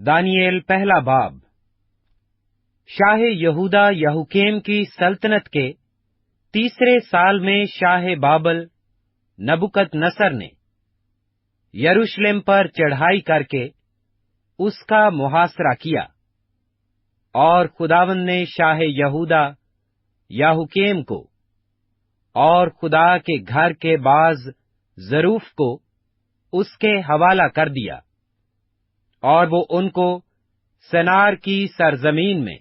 Daniel پہلا باب۔ شاہ یہودا یہوکیم کی سلطنت کے تیسرے سال میں شاہ بابل نبوکت نصر نے یروشلم پر چڑھائی کر کے اس کا محاصرہ کیا، اور خداوند نے شاہ یہودا یہوکیم کو اور خدا کے گھر کے بعض ظروف کو اس کے حوالہ کر دیا، اور وہ ان کو سنار کی سرزمین میں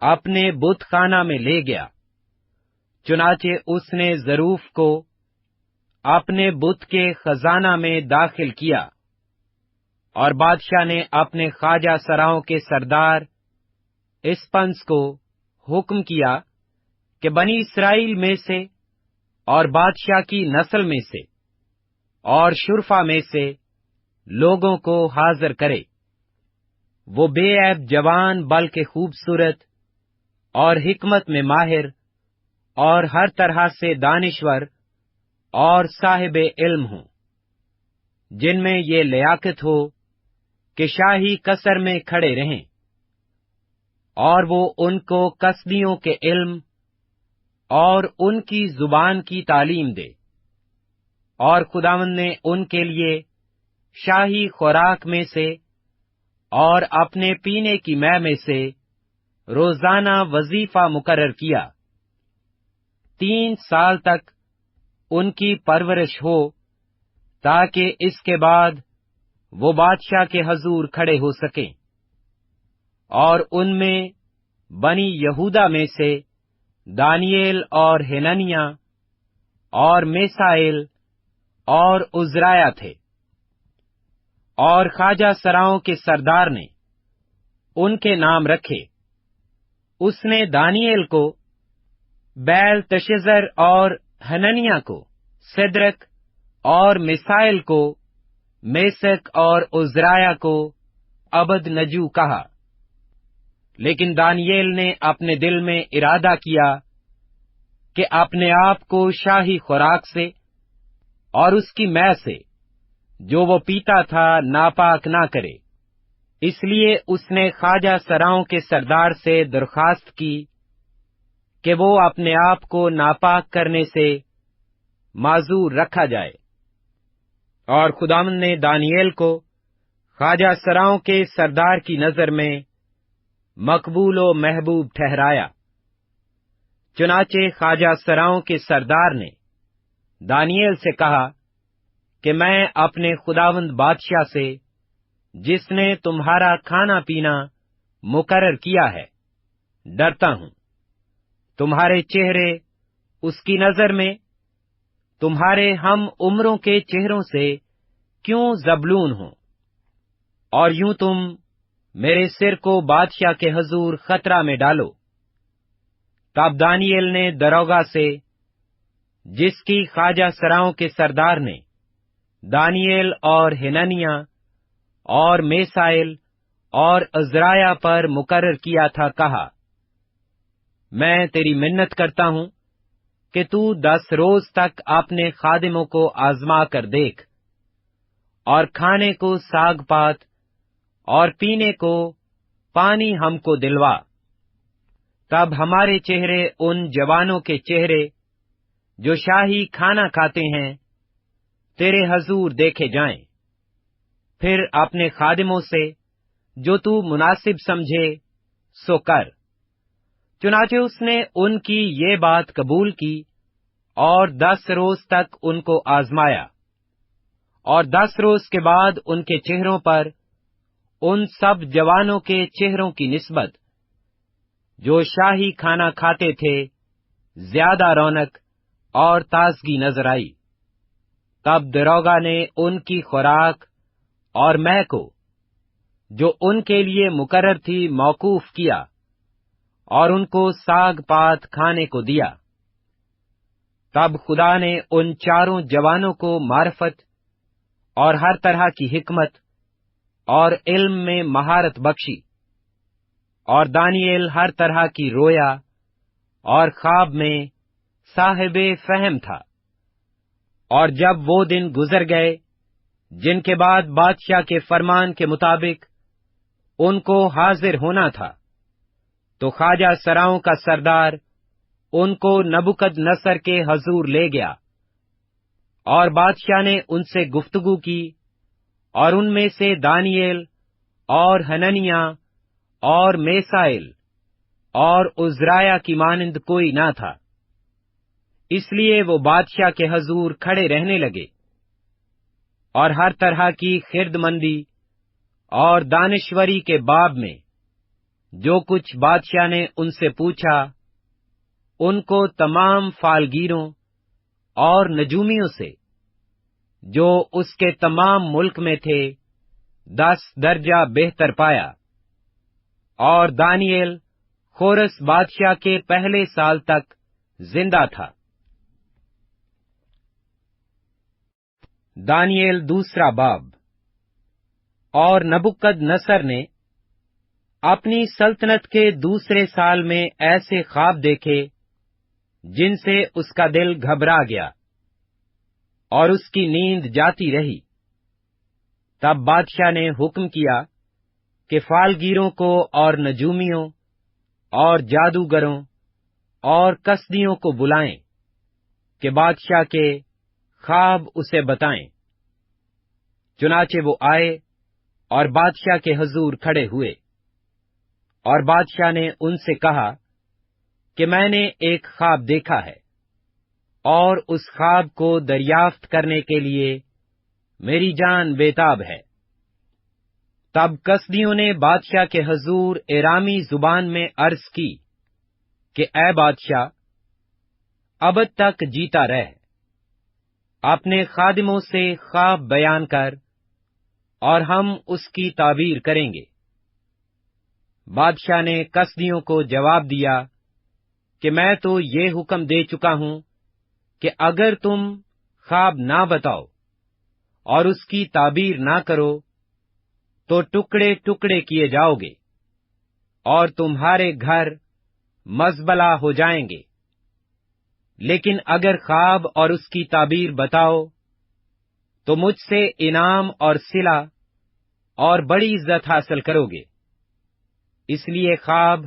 اپنے بت خانہ میں لے گیا۔ چنانچہ اس نے ظروف کو اپنے بت کے خزانہ میں داخل کیا، اور بادشاہ نے اپنے خواجہ سراؤں کے سردار اسپنس کو حکم کیا کہ بنی اسرائیل میں سے اور بادشاہ کی نسل میں سے اور شرفا میں سے لوگوں کو حاضر کرے۔ وہ بے عیب جوان بلکہ خوبصورت اور حکمت میں ماہر اور ہر طرح سے دانشور اور صاحب علم ہوں، جن میں یہ لیاقت ہو کہ شاہی قصر میں کھڑے رہیں، اور وہ ان کو کسبیوں کے علم اور ان کی زبان کی تعلیم دے، اور خداوند نے ان کے لیے شاہی خوراک میں سے اور اپنے پینے کی مے میں سے روزانہ وظیفہ مقرر کیا۔ 3 سال تک ان کی پرورش ہو، تاکہ اس کے بعد وہ بادشاہ کے حضور کھڑے ہو سکیں۔ اور ان میں بنی یہودا میں سے دانییل اور حنانیہ اور میسائیل اور عزرایہ تھے، اور خواجہ سراؤں کے سردار نے ان کے نام رکھے۔ اس نے دانییل کو بیل تشذر اور حنانیہ کو سدرک اور میسائیل کو میسک اور عزرایہ کو عبد نجو کہا۔ لیکن دانییل نے اپنے دل میں ارادہ کیا کہ اپنے آپ کو شاہی خوراک سے اور اس کی مے سے جو وہ پیتا تھا ناپاک نہ کرے۔ اس لیے اس نے خواجہ سراؤں کے سردار سے درخواست کی کہ وہ اپنے آپ کو ناپاک کرنے سے معذور رکھا جائے، اور خداوند نے دانییل کو خواجہ سراؤں کے سردار کی نظر میں مقبول و محبوب ٹھہرایا۔ چنانچہ خواجہ سراؤں کے سردار نے دانییل سے کہا کہ میں اپنے خداوند بادشاہ سے، جس نے تمہارا کھانا پینا مقرر کیا ہے، ڈرتا ہوں۔ تمہارے چہرے اس کی نظر میں تمہارے ہم عمروں کے چہروں سے کیوں زبلون ہوں، اور یوں تم میرے سر کو بادشاہ کے حضور خطرہ میں ڈالو۔ تب دانییل نے دروگا سے، جس کی خواجہ سراؤں کے سردار نے دانییل اور حنانیہ اور میسائیل اور عزرایہ پر مقرر کیا تھا، کہا، میں تیری منت کرتا ہوں کہ تو 10 روز تک اپنے خادموں کو آزما کر دیکھ، اور کھانے کو ساگ پات اور پینے کو پانی ہم کو دلوا۔ تب ہمارے چہرے ان جوانوں کے چہرے جو شاہی کھانا کھاتے ہیں تیرے حضور دیکھے جائیں۔ پھر اپنے خادموں سے جو تو مناسب سمجھے سو کر۔ چنانچہ اس نے ان کی یہ بات قبول کی، اور 10 روز تک ان کو آزمایا، اور 10 روز کے بعد ان کے چہروں پر ان سب جوانوں کے چہروں کی نسبت جو شاہی کھانا کھاتے تھے زیادہ رونق اور تازگی نظر آئی۔ تب دروگا نے ان کی خوراک اور مے کو، جو ان کے لیے مقرر تھی، موقوف کیا، اور ان کو ساگ پات کھانے کو دیا۔ تب خدا نے ان 4 جوانوں کو معرفت اور ہر طرح کی حکمت اور علم میں مہارت بخشی، اور دانییل ہر طرح کی رویا اور خواب میں صاحب فہم تھا۔ اور جب وہ دن گزر گئے، جن کے بعد بادشاہ کے فرمان کے مطابق ان کو حاضر ہونا تھا، تو خواجہ سراؤں کا سردار ان کو نبوکد نصر کے حضور لے گیا، اور بادشاہ نے ان سے گفتگو کی، اور ان میں سے دانییل اور حننیہ اور میسائل اور عزرایہ کی مانند کوئی نہ تھا، اس لیے وہ بادشاہ کے حضور کھڑے رہنے لگے، اور ہر طرح کی خرد مندی اور دانشوری کے باب میں جو کچھ بادشاہ نے ان سے پوچھا، ان کو تمام فالگیروں اور نجومیوں سے جو اس کے تمام ملک میں تھے 10 درجہ بہتر پایا، اور دانییل خورس بادشاہ کے پہلے سال تک زندہ تھا۔ دانییل دوسرا باب۔ اور نبوکد نصر نے اپنی سلطنت کے دوسرے سال میں ایسے خواب دیکھے جن سے اس کا دل گھبرا گیا اور اس کی نیند جاتی رہی۔ تب بادشاہ نے حکم کیا کہ فالگیروں کو اور نجومیوں اور جادوگروں اور کسدیوں کو بلائیں کہ بادشاہ کے خواب اسے بتائیں۔ چنانچہ وہ آئے اور بادشاہ کے حضور کھڑے ہوئے، اور بادشاہ نے ان سے کہا کہ میں نے ایک خواب دیکھا ہے، اور اس خواب کو دریافت کرنے کے لیے میری جان بیتاب ہے۔ تب کسدیوں نے بادشاہ کے حضور ایرامی زبان میں عرض کی کہ اے بادشاہ، ابد تک جیتا رہ، اپنے خادموں سے خواب بیان کر اور ہم اس کی تعبیر کریں گے۔ بادشاہ نے کسدیوں کو جواب دیا کہ میں تو یہ حکم دے چکا ہوں کہ اگر تم خواب نہ بتاؤ اور اس کی تعبیر نہ کرو تو ٹکڑے ٹکڑے کیے جاؤ گے، اور تمہارے گھر مزبلہ ہو جائیں گے۔ لیکن اگر خواب اور اس کی تعبیر بتاؤ تو مجھ سے انعام اور صلہ اور بڑی عزت حاصل کرو گے، اس لیے خواب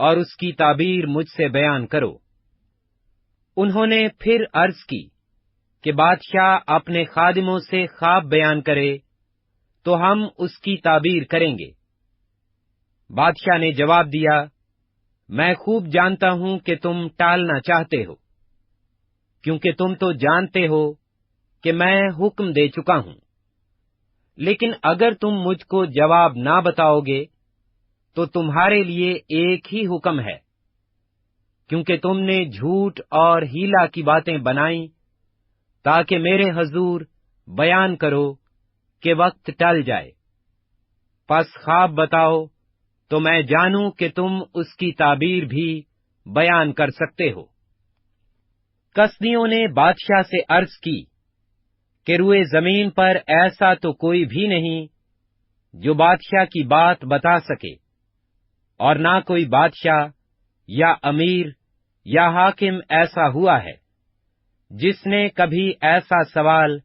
اور اس کی تعبیر مجھ سے بیان کرو۔ انہوں نے پھر عرض کی کہ بادشاہ اپنے خادموں سے خواب بیان کرے تو ہم اس کی تعبیر کریں گے۔ بادشاہ نے جواب دیا، میں خوب جانتا ہوں کہ تم ٹالنا چاہتے ہو، کیونکہ تم تو جانتے ہو کہ میں حکم دے چکا ہوں۔ لیکن اگر تم مجھ کو جواب نہ بتاؤ گے تو تمہارے لیے ایک ہی حکم ہے، کیونکہ تم نے جھوٹ اور ہیلا کی باتیں بنائیں تاکہ میرے حضور بیان کرو کہ وقت ٹل جائے۔ پس خواب بتاؤ تو میں جانوں کہ تم اس کی تعبیر بھی بیان کر سکتے ہو۔ کسدیوں نے بادشاہ سے عرض کی کہ روئے زمین پر ایسا تو کوئی بھی نہیں جو بادشاہ کی بات بتا سکے، اور نہ کوئی بادشاہ یا امیر یا حاکم ایسا ہوا ہے جس نے کبھی ایسا سوال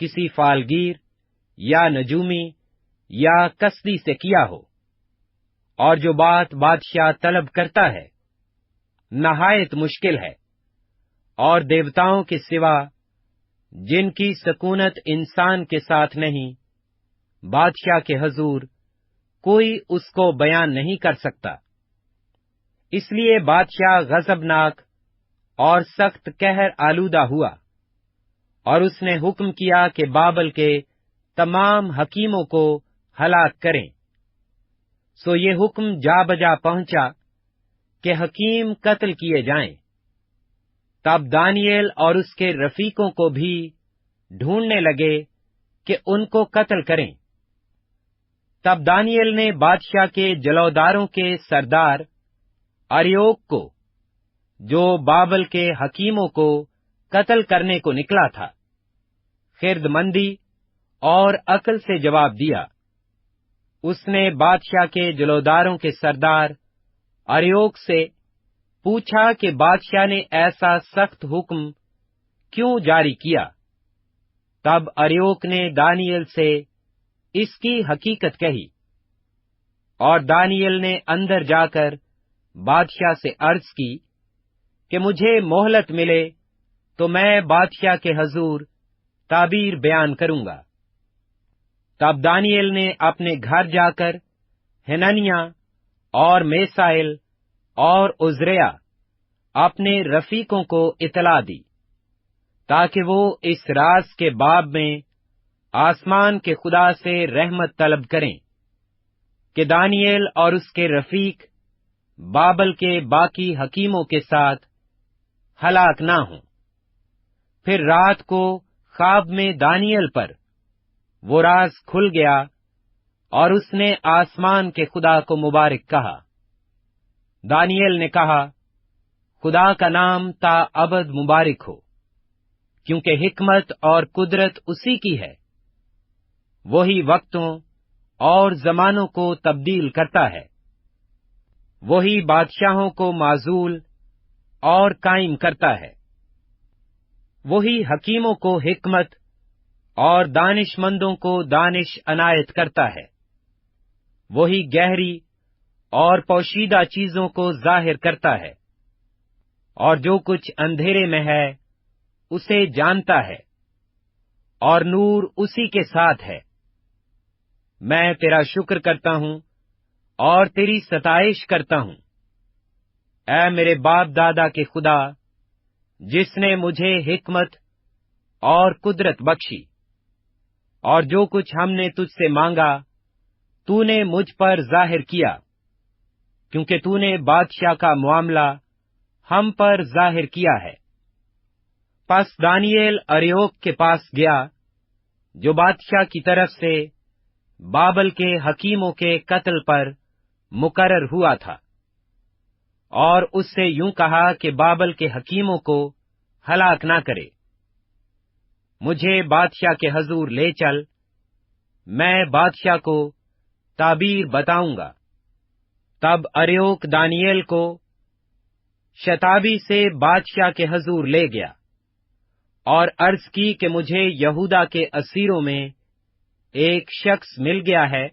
کسی فالگیر یا نجومی یا کسدی سے کیا ہو، اور جو بات بادشاہ طلب کرتا ہے نہایت مشکل ہے، اور دیوتاؤں کے سوا جن کی سکونت انسان کے ساتھ نہیں، بادشاہ کے حضور کوئی اس کو بیان نہیں کر سکتا۔ اس لیے بادشاہ غضبناک اور سخت قہر آلودہ ہوا، اور اس نے حکم کیا کہ بابل کے تمام حکیموں کو ہلاک کریں۔ سو یہ حکم جا بجا پہنچا کہ حکیم قتل کیے جائیں۔ تب دانییل اور اس کے رفیقوں کو بھی ڈھونڈنے لگے کہ ان کو قتل کریں۔ تب دانییل نے بادشاہ کے جلوداروں کے سردار اریوک کو، جو بابل کے حکیموں کو قتل کرنے کو نکلا تھا، خرد مندی اور عقل سے جواب دیا۔ اس نے بادشاہ کے جلوداروں کے سردار اریوک سے پوچھا کہ بادشاہ نے ایسا سخت حکم کیوں جاری کیا؟ تب اریوک نے دانییل سے اس کی حقیقت کہی۔ اور دانیل نے اندر جا کر بادشاہ سے عرض کی کہ مجھے مہلت ملے تو میں بادشاہ کے حضور تعبیر بیان کروں گا۔ تب دانیل نے اپنے گھر جا کر حننیہ اور میسائل اور عزریہ اپنے رفیقوں کو اطلاع دی، تاکہ وہ اس راز کے باب میں آسمان کے خدا سے رحمت طلب کریں کہ دانیل اور اس کے رفیق بابل کے باقی حکیموں کے ساتھ ہلاک نہ ہوں۔ پھر رات کو خواب میں دانیل پر وہ راز کھل گیا اور اس نے آسمان کے خدا کو مبارک کہا۔ دانیل نے کہا، خدا کا نام تا ابد مبارک ہو، کیونکہ حکمت اور قدرت اسی کی ہے۔ وہی وقتوں اور زمانوں کو تبدیل کرتا ہے، وہی بادشاہوں کو معزول اور قائم کرتا ہے، وہی حکیموں کو حکمت اور دانش مندوں کو دانش عنایت کرتا ہے، وہی گہری اور پوشیدہ چیزوں کو ظاہر کرتا ہے، اور جو کچھ اندھیرے میں ہے اسے جانتا ہے، اور نور اسی کے ساتھ ہے۔ میں تیرا شکر کرتا ہوں اور تیری ستائش کرتا ہوں، اے میرے باپ دادا کے خدا، جس نے مجھے حکمت اور قدرت بخشی، اور جو کچھ ہم نے تجھ سے مانگا تو نے مجھ پر ظاہر کیا، کیونکہ تو نے بادشاہ کا معاملہ ہم پر ظاہر کیا ہے۔ پس دانیل اریوک کے پاس گیا، جو بادشاہ کی طرف سے بابل کے حکیموں کے قتل پر مقرر ہوا تھا، اور اس سے یوں کہا کہ بابل کے حکیموں کو ہلاک نہ کرے۔ مجھے بادشاہ کے حضور لے چل، میں بادشاہ کو تعبیر بتاؤں گا۔ تب اریوک دانیل کو شتابی سے بادشاہ کے حضور لے گیا، اور عرض کی کہ مجھے یہودا کے اسیروں میں ایک شخص مل گیا ہے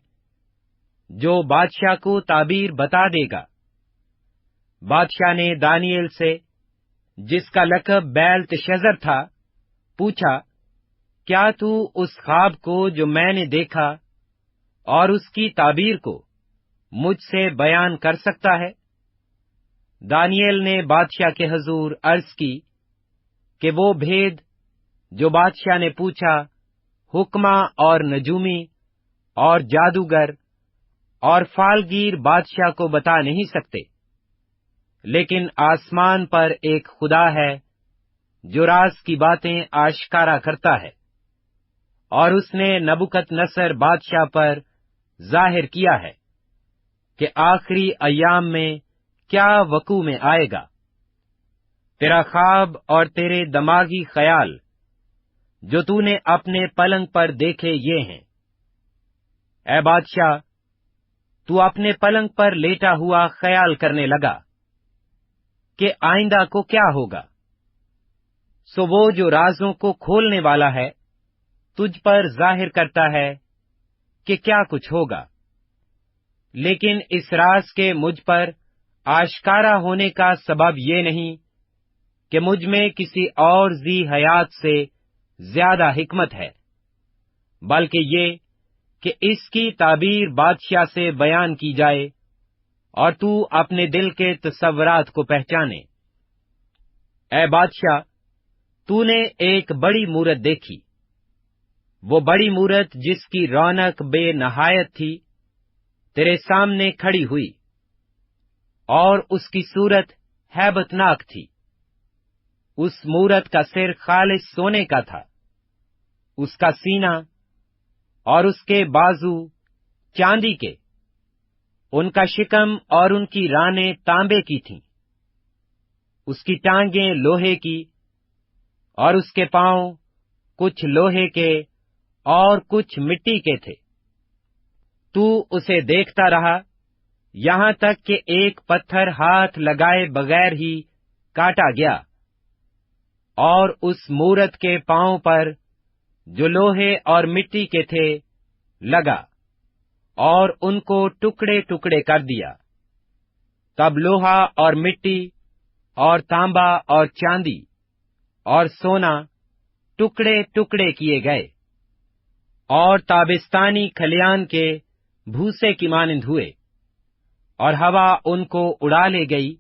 جو بادشاہ کو تعبیر بتا دے گا۔ بادشاہ نے دانیل سے، جس کا لقب بیلتشزر تھا، پوچھا، کیا تو اس خواب کو جو میں نے دیکھا اور اس کی تعبیر کو مجھ سے بیان کر سکتا ہے؟ دانیل نے بادشاہ کے حضور عرض کی کہ وہ بھید جو بادشاہ نے پوچھا حکمہ اور نجومی اور جادوگر اور فالگیر بادشاہ کو بتا نہیں سکتے، لیکن آسمان پر ایک خدا ہے جو راز کی باتیں آشکارا کرتا ہے، اور اس نے نبوکت نصر بادشاہ پر ظاہر کیا ہے کہ آخری ایام میں کیا وقوع میں آئے گا۔ تیرا خواب اور تیرے دماغی خیال جو تو نے اپنے پلنگ پر دیکھے یہ ہیں۔ اے بادشاہ، تو اپنے پلنگ پر لیٹا ہوا خیال کرنے لگا کہ آئندہ کو کیا ہوگا۔ سو وہ جو رازوں کو کھولنے والا ہے تجھ پر ظاہر کرتا ہے کہ کیا کچھ ہوگا، لیکن اس راز کے مجھ پر آشکارا ہونے کا سبب یہ نہیں کہ مجھ میں کسی اور ذی حیات سے زیادہ حکمت ہے، بلکہ یہ کہ اس کی تعبیر بادشاہ سے بیان کی جائے اور تو اپنے دل کے تصورات کو پہچانے۔ اے بادشاہ، تو نے ایک بڑی مورت دیکھی، وہ بڑی مورت جس کی رونق بے نہایت تھی تیرے سامنے کھڑی ہوئی، اور اس کی صورت ہیبت ناک تھی۔ اس مورت کا سر خالص سونے کا تھا، اس کا سینہ اور اس کے بازو چاندی کے، ان کا شکم اور ان کی رانیں تانبے کی تھیں، اس کی ٹانگیں لوہے کی اور اس کے پاؤں کچھ لوہے کے اور کچھ مٹی کے تھے۔ تو اسے دیکھتا رہا یہاں تک کہ ایک پتھر ہاتھ لگائے بغیر ہی کاٹا گیا، اور اس مورت کے پاؤں پر جو لوہے اور مٹی کے تھے لگا، اور ان کو ٹکڑے ٹکڑے کر دیا۔ تب لوہا اور مٹی اور تانبا اور چاندی اور سونا ٹکڑے ٹکڑے کیے گئے، اور تابستانی کھلیان کے بھوسے کی مانند ہوئے، اور ہوا ان کو اڑا لے گئی،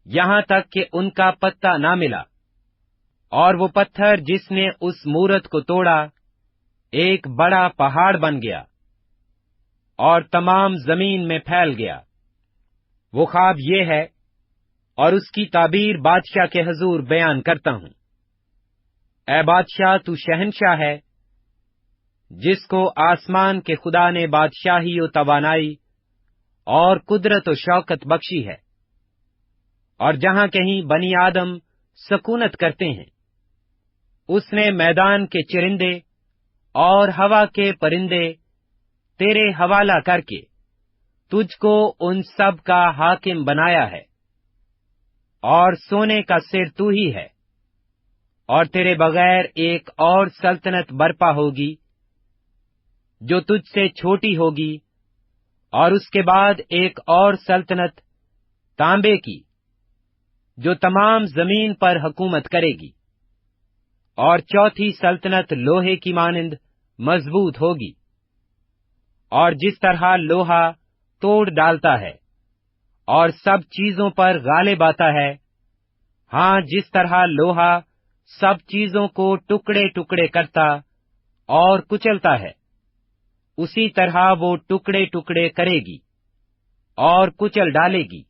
یہاں تک کہ ان کا پتہ نہ ملا۔ اور وہ پتھر جس نے اس مورت کو توڑا ایک بڑا پہاڑ بن گیا، اور تمام زمین میں پھیل گیا۔ وہ خواب یہ ہے، اور اس کی تعبیر بادشاہ کے حضور بیان کرتا ہوں۔ اے بادشاہ، تو شہنشاہ ہے، جس کو آسمان کے خدا نے بادشاہی و توانائی اور قدرت و شوکت بخشی ہے، اور جہاں کہیں بنی آدم سکونت کرتے ہیں، اس نے میدان کے چرندے اور ہوا کے پرندے تیرے حوالہ کر کے تجھ کو ان سب کا حاکم بنایا ہے، اور سونے کا سر تو ہی ہے، اور تیرے بغیر ایک اور سلطنت برپا ہوگی جو تجھ سے چھوٹی ہوگی، اور اس کے بعد ایک اور سلطنت تانبے کی جو تمام زمین پر حکومت کرے گی، اور چوتھی سلطنت لوہے کی مانند مضبوط ہوگی، اور جس طرح لوہا توڑ ڈالتا ہے اور سب چیزوں پر غالب آتا ہے، ہاں جس طرح لوہا سب چیزوں کو ٹکڑے ٹکڑے کرتا اور کچلتا ہے، اسی طرح وہ ٹکڑے ٹکڑے کرے گی اور کچل ڈالے گی۔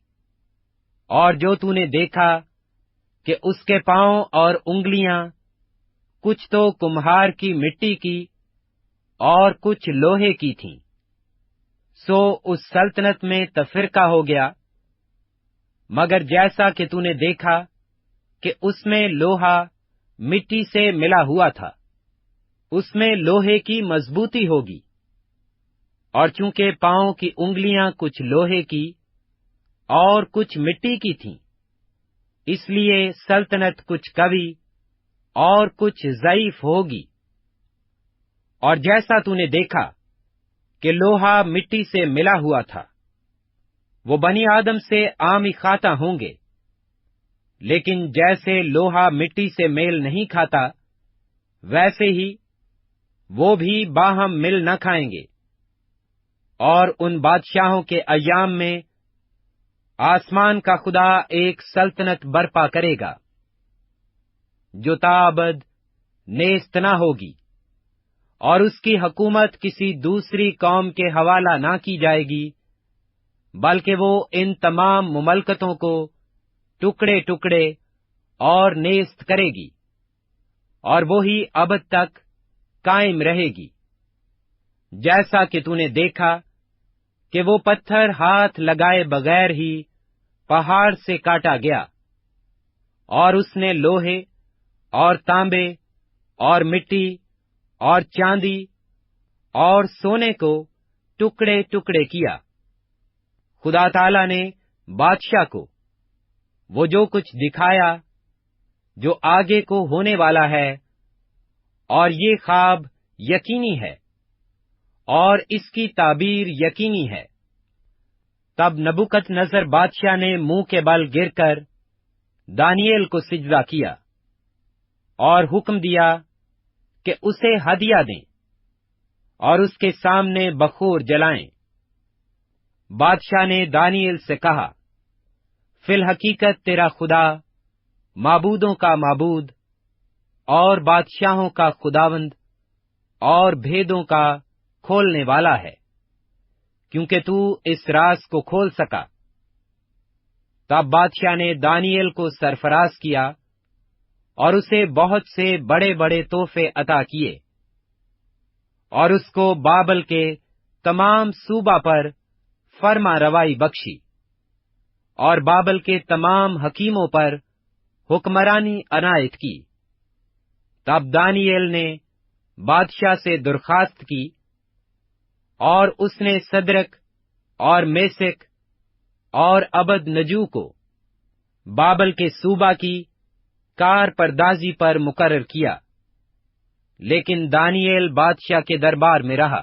اور جو تو نے دیکھا کہ اس کے پاؤں اور انگلیاں کچھ تو کمہار کی مٹی کی اور کچھ لوہے کی تھیں، سو اس سلطنت میں تفرقہ ہو گیا، مگر جیسا کہ تو نے دیکھا کہ اس میں لوہا مٹی سے ملا ہوا تھا، اس میں لوہے کی مضبوطی ہوگی، اور چونکہ پاؤں کی انگلیاں کچھ لوہے کی اور کچھ مٹی کی تھیں، اس لیے سلطنت کچھ قوی اور کچھ ضعیف ہوگی۔ اور جیسا تو نے دیکھا کہ لوہا مٹی سے ملا ہوا تھا، وہ بنی آدم سے عام کھاتا ہوں گے، لیکن جیسے لوہا مٹی سے میل نہیں کھاتا، ویسے ہی وہ بھی باہم مل نہ کھائیں گے۔ اور ان بادشاہوں کے ایام میں آسمان کا خدا ایک سلطنت برپا کرے گا جو تابد نیست نہ ہوگی، اور اس کی حکومت کسی دوسری قوم کے حوالہ نہ کی جائے گی، بلکہ وہ ان تمام مملکتوں کو ٹکڑے ٹکڑے اور نیست کرے گی، اور وہی ابد تک قائم رہے گی۔ جیسا کہ تو نے دیکھا کہ وہ پتھر ہاتھ لگائے بغیر ہی پہاڑ سے کاٹا گیا، اور اس نے لوہے اور تانبے اور مٹی اور چاندی اور سونے کو ٹکڑے ٹکڑے کیا۔ خدا تعالی نے بادشاہ کو وہ جو کچھ دکھایا جو آگے کو ہونے والا ہے، اور یہ خواب یقینی ہے اور اس کی تعبیر یقینی ہے۔ تب نبوکت نظر بادشاہ نے منہ کے بل گر کر دانیئیل کو سجدہ کیا اور حکم دیا کہ اسے ہدیہ دیں اور اس کے سامنے بخور جلائیں۔ بادشاہ نے دانیئیل سے کہا، فی الحقیقت تیرا خدا معبودوں کا معبود اور بادشاہوں کا خداوند اور بھیدوں کا کھولنے والا ہے، کیونکہ تو اس راز کو کھول سکا۔ تب بادشاہ نے دانیئیل کو سرفراز کیا اور اسے بہت سے بڑے بڑے تحفے عطا کیے، اور اس کو بابل کے تمام صوبہ پر فرما روائی بخشی، اور بابل کے تمام حکیموں پر حکمرانی عنایت کی۔ تب دانیئیل نے بادشاہ سے درخواست کی، اور اس نے صدرک اور میسک اور عبد نجو کو بابل کے صوبہ کی کار پردازی پر مقرر کیا، لیکن دانیئیل بادشاہ کے دربار میں رہا۔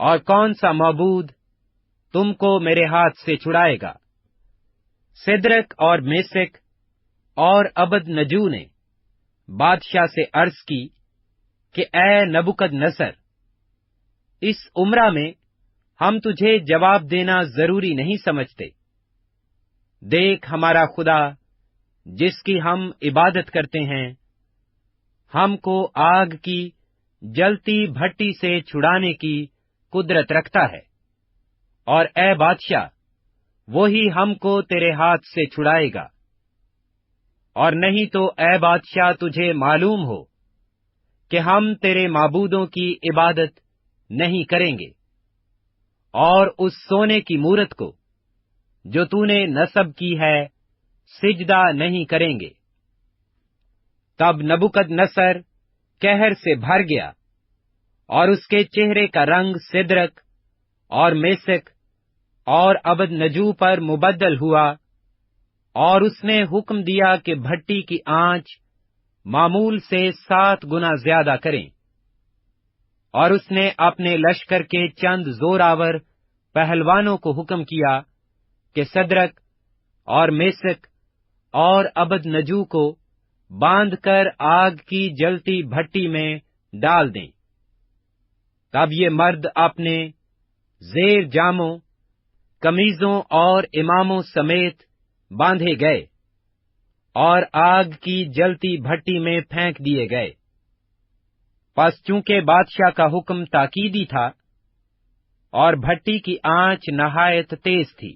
اور کون سا معبود تم کو میرے ہاتھ سے چھڑائے گا؟ سدرک اور میسک اور عبد نجو نے بادشاہ سے عرض کی کہ اے نبوکد نصر، اس عمرہ میں ہم تجھے جواب دینا ضروری نہیں سمجھتے۔ دیکھ، ہمارا خدا جس کی ہم عبادت کرتے ہیں ہم کو آگ کی جلتی بھٹی سے چھڑانے کی قدرت رکھتا ہے، اور اے بادشاہ، وہی ہم کو تیرے ہاتھ سے چھڑائے گا۔ اور نہیں تو اے بادشاہ، تجھے معلوم ہو کہ ہم تیرے معبودوں کی عبادت نہیں کریں گے، اور اس سونے کی مورت کو جو تو نے نصب کی ہے سجدہ نہیں کریں گے۔ تب نبوکد نصر قہر سے بھر گیا، اور اس کے چہرے کا رنگ سدرک اور میسک اور عبد نجو پر مبدل ہوا، اور اس نے حکم دیا کہ بھٹی کی آنچ معمول سے 7 گنا زیادہ کریں۔ اور اس نے اپنے لشکر کے چند زوراور پہلوانوں کو حکم کیا کہ سدرک اور میسک اور عبد نجو کو باندھ کر آگ کی جلتی بھٹی میں ڈال دیں۔ تب یہ مرد اپنے زیر جاموں، قمیضوں اور اماموں سمیت باندھے گئے، اور آگ کی جلتی بھٹی میں پھینک دیے گئے۔ پس چونکہ بادشاہ کا حکم تاکیدی تھا، اور بھٹی کی آنچ نہایت تیز تھی،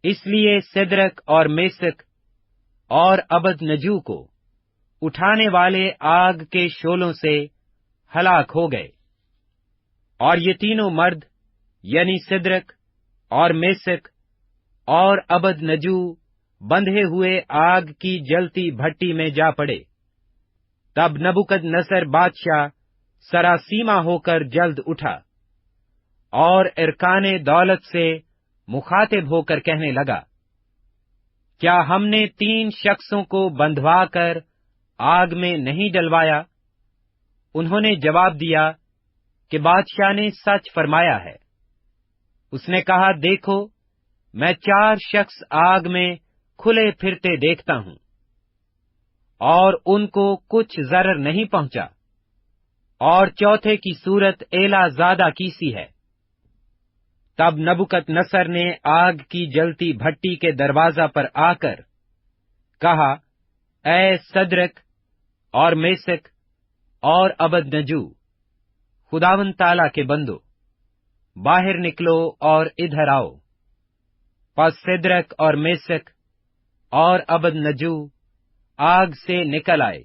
اس لیے سدرک اور میسک اور عبد نجو کو اٹھانے والے آگ کے شعلوں سے ہلاک ہو گئے۔ اور یہ تینوں مرد یعنی سدرک اور میسک اور عبد نجو بندھے ہوئے آگ کی جلتی بھٹی میں جا پڑے۔ تب نبوکد نصر بادشاہ سراسیما ہو کر جلد اٹھا، اور ارکان دولت سے مخاطب ہو کر کہنے لگا، کیا ہم نے 3 شخصوں کو بندھوا کر آگ میں نہیں ڈلوایا؟ انہوں نے جواب دیا کہ بادشاہ نے سچ فرمایا ہے۔ اس نے کہا، دیکھو، میں 4 شخص آگ میں کھلے پھرتے دیکھتا ہوں، اور ان کو کچھ ضرر نہیں پہنچا، اور چوتھے کی صورت ایلا زادہ کی سی ہے۔ تب نبوکد نصر نے آگ کی جلتی بھٹی کے دروازہ پر آ کر کہا، اے سدرک اور میسک اور عبد نجو، خداوند تعالیٰ کے بندو، باہر نکلو اور ادھر آؤ۔ پس سدرک اور میسک اور عبد نجو آگ سے نکل آئے۔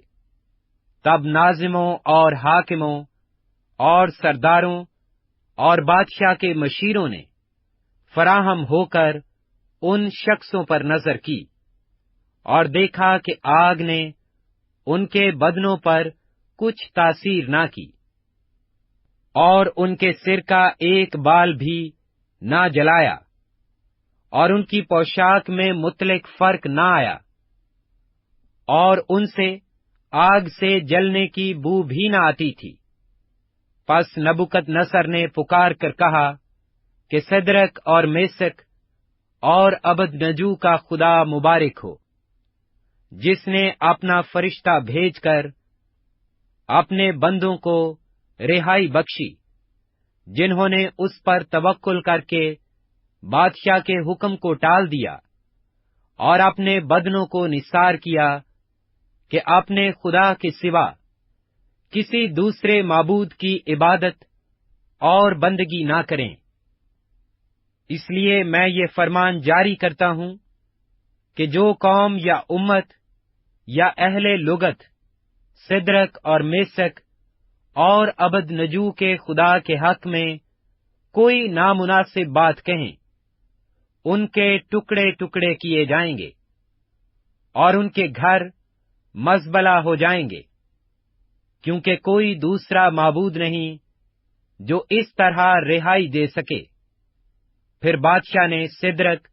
تب ناظموں اور حاکموں اور سرداروں اور بادشاہ کے مشیروں نے فراہم ہو کر ان شخصوں پر نظر کی، اور دیکھا کہ آگ نے ان کے بدنوں پر کچھ تاثیر نہ کی، اور ان کے سر کا ایک بال بھی نہ جلایا، اور ان کی پوشاک میں مطلق فرق نہ آیا، اور ان سے آگ سے جلنے کی بو بھی نہ آتی تھی۔ پس نبوکد نصر نے پکار کر کہا کہ سدرک اور میسک اور عبد نجو کا خدا مبارک ہو، جس نے اپنا فرشتہ بھیج کر اپنے بندوں کو رہائی بخشی، جنہوں نے اس پر توکل کر کے بادشاہ کے حکم کو ٹال دیا، اور اپنے بدنوں کو نثار کیا کہ اپنے خدا کے سوا کسی دوسرے معبود کی عبادت اور بندگی نہ کریں۔ اس لیے میں یہ فرمان جاری کرتا ہوں کہ جو قوم یا امت یا اہل لغت سدرک اور میسک اور عبد نجو کے خدا کے حق میں کوئی نامناسب بات کہیں، ان کے ٹکڑے ٹکڑے کیے جائیں گے، اور ان کے گھر مزبلہ ہو جائیں گے، کیونکہ کوئی دوسرا معبود نہیں جو اس طرح رہائی دے سکے۔ پھر بادشاہ نے سدرک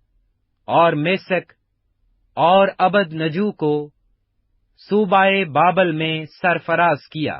اور میسک اور عبد نجو کو صوبہ بابل میں سرفراز کیا۔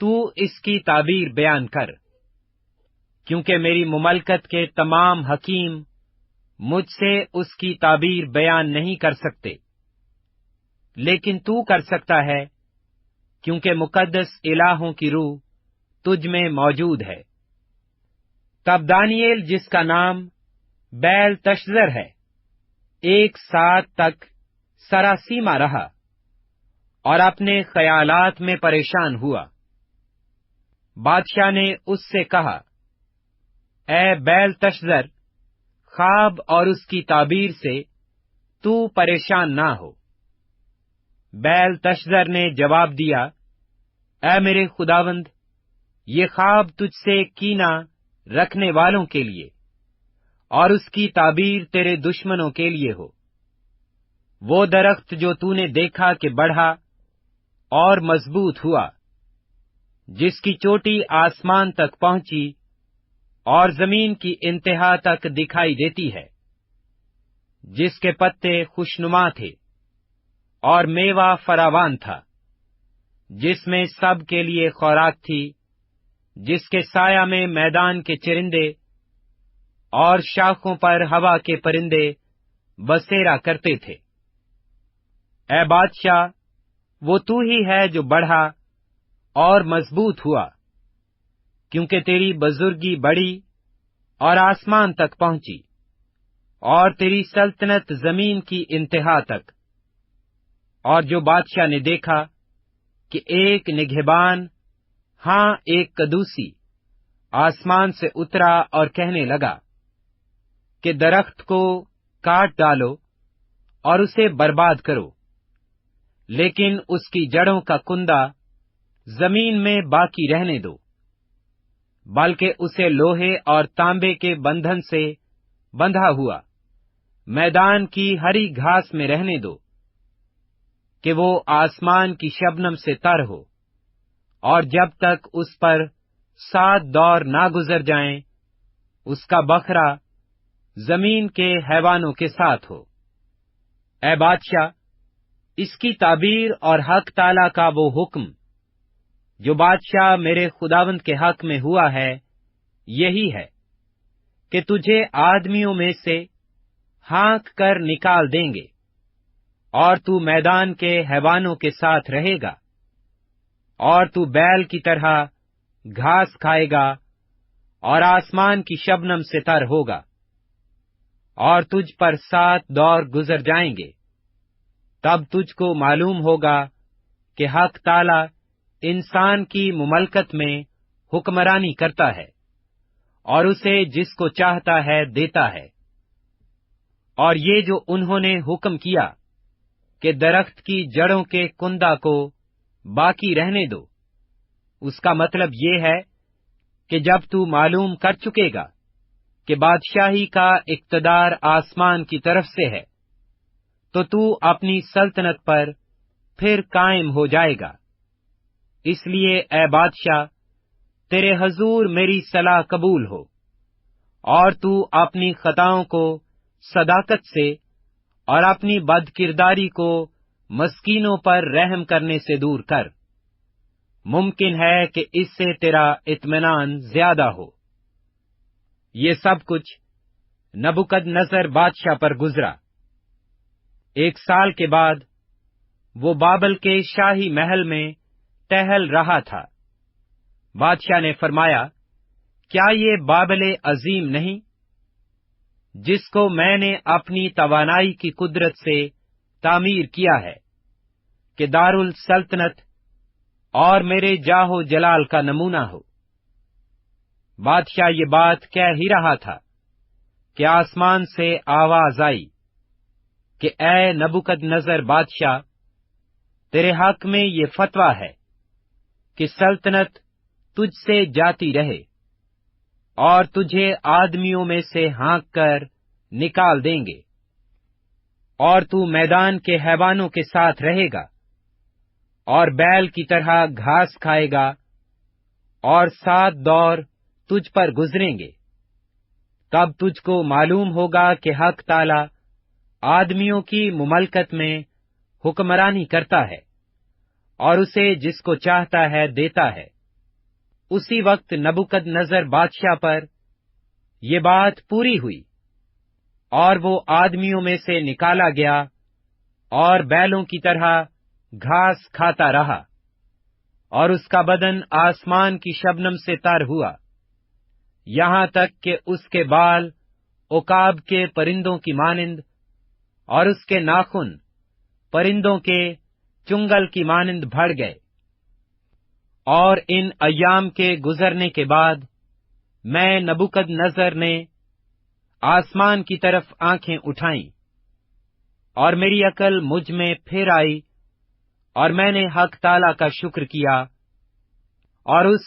تو اس کی تعبیر بیان کر، کیونکہ میری مملکت کے تمام حکیم مجھ سے اس کی تعبیر بیان نہیں کر سکتے، لیکن تو کر سکتا ہے، کیونکہ مقدس الہوں کی روح تجھ میں موجود ہے۔ تب دانییل، جس کا نام بیل تشذر ہے، 1 سال تک سراسیما رہا اور اپنے خیالات میں پریشان ہوا۔ بادشاہ نے اس سے کہا، اے بیل تشذر، خواب اور اس کی تعبیر سے تو پریشان نہ ہو۔ بیل تشذر نے جواب دیا، اے میرے خداوند، یہ خواب تجھ سے کینہ رکھنے والوں کے لیے اور اس کی تعبیر تیرے دشمنوں کے لیے ہو۔ وہ درخت جو تو نے دیکھا کہ بڑھا اور مضبوط ہوا، جس کی چوٹی آسمان تک پہنچی اور زمین کی انتہا تک دکھائی دیتی ہے، جس کے پتے خوشنما تھے اور میوہ فراوان تھا، جس میں سب کے لیے خوراک تھی، جس کے سایہ میں میدان کے چرندے اور شاخوں پر ہوا کے پرندے بسیرا کرتے تھے۔ اے بادشاہ، وہ تو ہی ہے جو بڑھا اور مضبوط ہوا، کیونکہ تیری بزرگی بڑی اور آسمان تک پہنچی، اور تیری سلطنت زمین کی انتہا تک۔ اور جو بادشاہ نے دیکھا کہ ایک نگہبان، ہاں ایک قدوسی، آسمان سے اترا اور کہنے لگا کہ درخت کو کاٹ ڈالو اور اسے برباد کرو، لیکن اس کی جڑوں کا کندہ زمین میں باقی رہنے دو، بلکہ اسے لوہے اور تانبے کے بندھن سے بندھا ہوا میدان کی ہری گھاس میں رہنے دو، کہ وہ آسمان کی شبنم سے تر ہو، اور جب تک اس پر 7 دور نہ گزر جائیں، اس کا بکھرا زمین کے حیوانوں کے ساتھ ہو۔ اے بادشاہ، اس کی تعبیر اور حق تعالیٰ کا وہ حکم جو بادشاہ میرے خداوند کے حق میں ہوا ہے، یہی ہے کہ تجھے آدمیوں میں سے ہانک کر نکال دیں گے، اور تو میدان کے حیوانوں کے ساتھ رہے گا، اور تو بیل کی طرح گھاس کھائے گا اور آسمان کی شبنم سے تر ہوگا، اور تجھ پر 7 دور گزر جائیں گے۔ تب تجھ کو معلوم ہوگا کہ حق تعالیٰ انسان کی مملکت میں حکمرانی کرتا ہے، اور اسے جس کو چاہتا ہے دیتا ہے۔ اور یہ جو انہوں نے حکم کیا کہ درخت کی جڑوں کے کندہ کو باقی رہنے دو، اس کا مطلب یہ ہے کہ جب تو معلوم کر چکے گا کہ بادشاہی کا اقتدار آسمان کی طرف سے ہے، تو اپنی سلطنت پر پھر قائم ہو جائے گا۔ اس لیے اے بادشاہ، تیرے حضور میری صلاح قبول ہو، اور تو اپنی خطاؤں کو صداقت سے اور اپنی بد کرداری کو مسکینوں پر رحم کرنے سے دور کر۔ ممکن ہے کہ اس سے تیرا اطمینان زیادہ ہو۔ یہ سب کچھ نبوکد نصر بادشاہ پر گزرا۔ 1 سال کے بعد وہ بابل کے شاہی محل میں ٹہل رہا تھا۔ بادشاہ نے فرمایا، کیا یہ بابل عظیم نہیں، جس کو میں نے اپنی توانائی کی قدرت سے تعمیر کیا ہے، کہ دارالسلطنت اور میرے جاہ و جلال کا نمونہ ہو؟ بادشاہ یہ بات کہہ ہی رہا تھا کہ آسمان سے آواز آئی کہ اے نبوکد نصر بادشاہ، تیرے حق میں یہ فتویٰ ہے کہ سلطنت تجھ سے جاتی رہے، اور تجھے آدمیوں میں سے ہانک کر نکال دیں گے، اور تو میدان کے حیوانوں کے ساتھ رہے گا، اور بیل کی طرح گھاس کھائے گا، اور 7 دور تجھ پر گزریں گے۔ تب تجھ کو معلوم ہوگا کہ حق تعالیٰ آدمیوں کی مملکت میں حکمرانی کرتا ہے، اور اسے جس کو چاہتا ہے دیتا ہے۔ اسی وقت نبوکدنضر بادشاہ پر یہ بات پوری ہوئی، اور وہ آدمیوں میں سے نکالا گیا اور بیلوں کی طرح گھاس کھاتا رہا، اور اس کا بدن آسمان کی شبنم سے تر ہوا، یہاں تک کہ اس کے بال عقاب کے پرندوں کی مانند اور اس کے ناخن پرندوں کے چنگل کی مانند بڑھ گئے۔ اور ان ایام کے گزرنے کے بعد میں نبوکدنضر نے آسمان کی طرف آنکھیں اٹھائیں، اور میری عقل مجھ میں پھر آئی، اور میں نے حق تعالیٰ کا شکر کیا، اور اس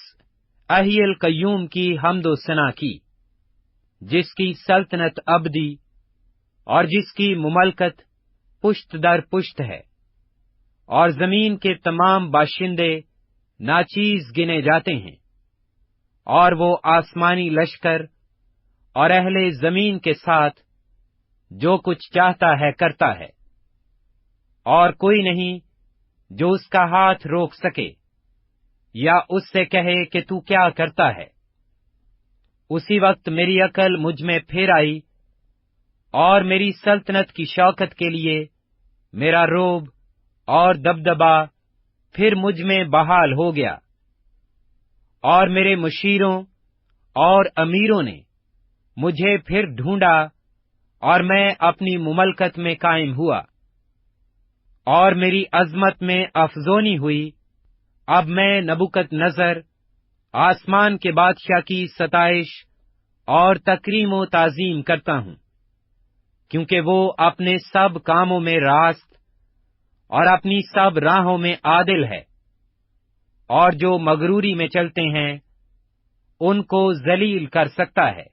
احی القیوم کی حمد و ثنا کی، جس کی سلطنت ابدی اور جس کی مملکت پشت در پشت ہے، اور زمین کے تمام باشندے ناچیز گنے جاتے ہیں، اور وہ آسمانی لشکر اور اہل زمین کے ساتھ جو کچھ چاہتا ہے کرتا ہے، اور کوئی نہیں جو اس کا ہاتھ روک سکے یا اس سے کہے کہ تو کیا کرتا ہے۔ اسی وقت میری عقل مجھ میں پھر آئی، اور میری سلطنت کی شوکت کے لیے میرا روب اور دبدبا پھر مجھ میں بحال ہو گیا، اور میرے مشیروں اور امیروں نے مجھے پھر ڈھونڈا، اور میں اپنی مملکت میں قائم ہوا، اور میری عظمت میں افزونی ہوئی۔ اب میں نبوکدنضر آسمان کے بادشاہ کی ستائش اور تکریم و تعظیم کرتا ہوں، کیونکہ وہ اپنے سب کاموں میں راست اور اپنی سب راہوں میں عادل ہے، اور جو مغروری میں چلتے ہیں ان کو ذلیل کر سکتا ہے۔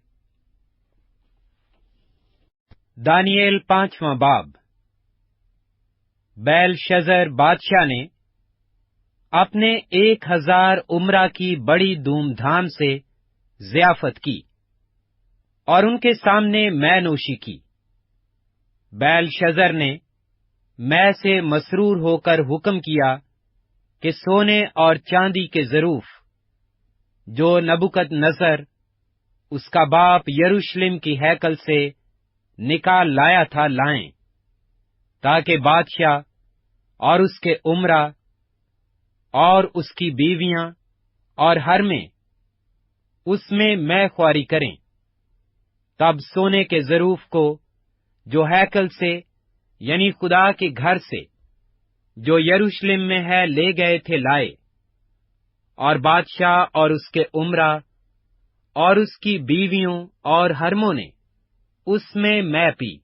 دانیئیل 5واں باب۔ بیلشزر بادشاہ نے اپنے 1000 امرا کی بڑی دھوم دھام سے ضیافت کی، اور ان کے سامنے مے نوشی کی۔ بیلشزر نے مے سے مسرور ہو کر حکم کیا کہ سونے اور چاندی کے ظروف جو نبوکدنضر اس کا باپ یروشلم کی ہیکل سے نکال لایا تھا لائیں، تاکہ بادشاہ اور اس کے امرا اور اس کی بیویاں اور حرمیں اس میں مے خواری کریں۔ تب سونے کے ظروف کو جو ہیکل سے یعنی خدا کے گھر سے جو یروشلم میں ہے لے گئے تھے لائے، اور بادشاہ اور اس کے امرا اور اس کی بیویوں اور حرموں نے اس میں مے پی۔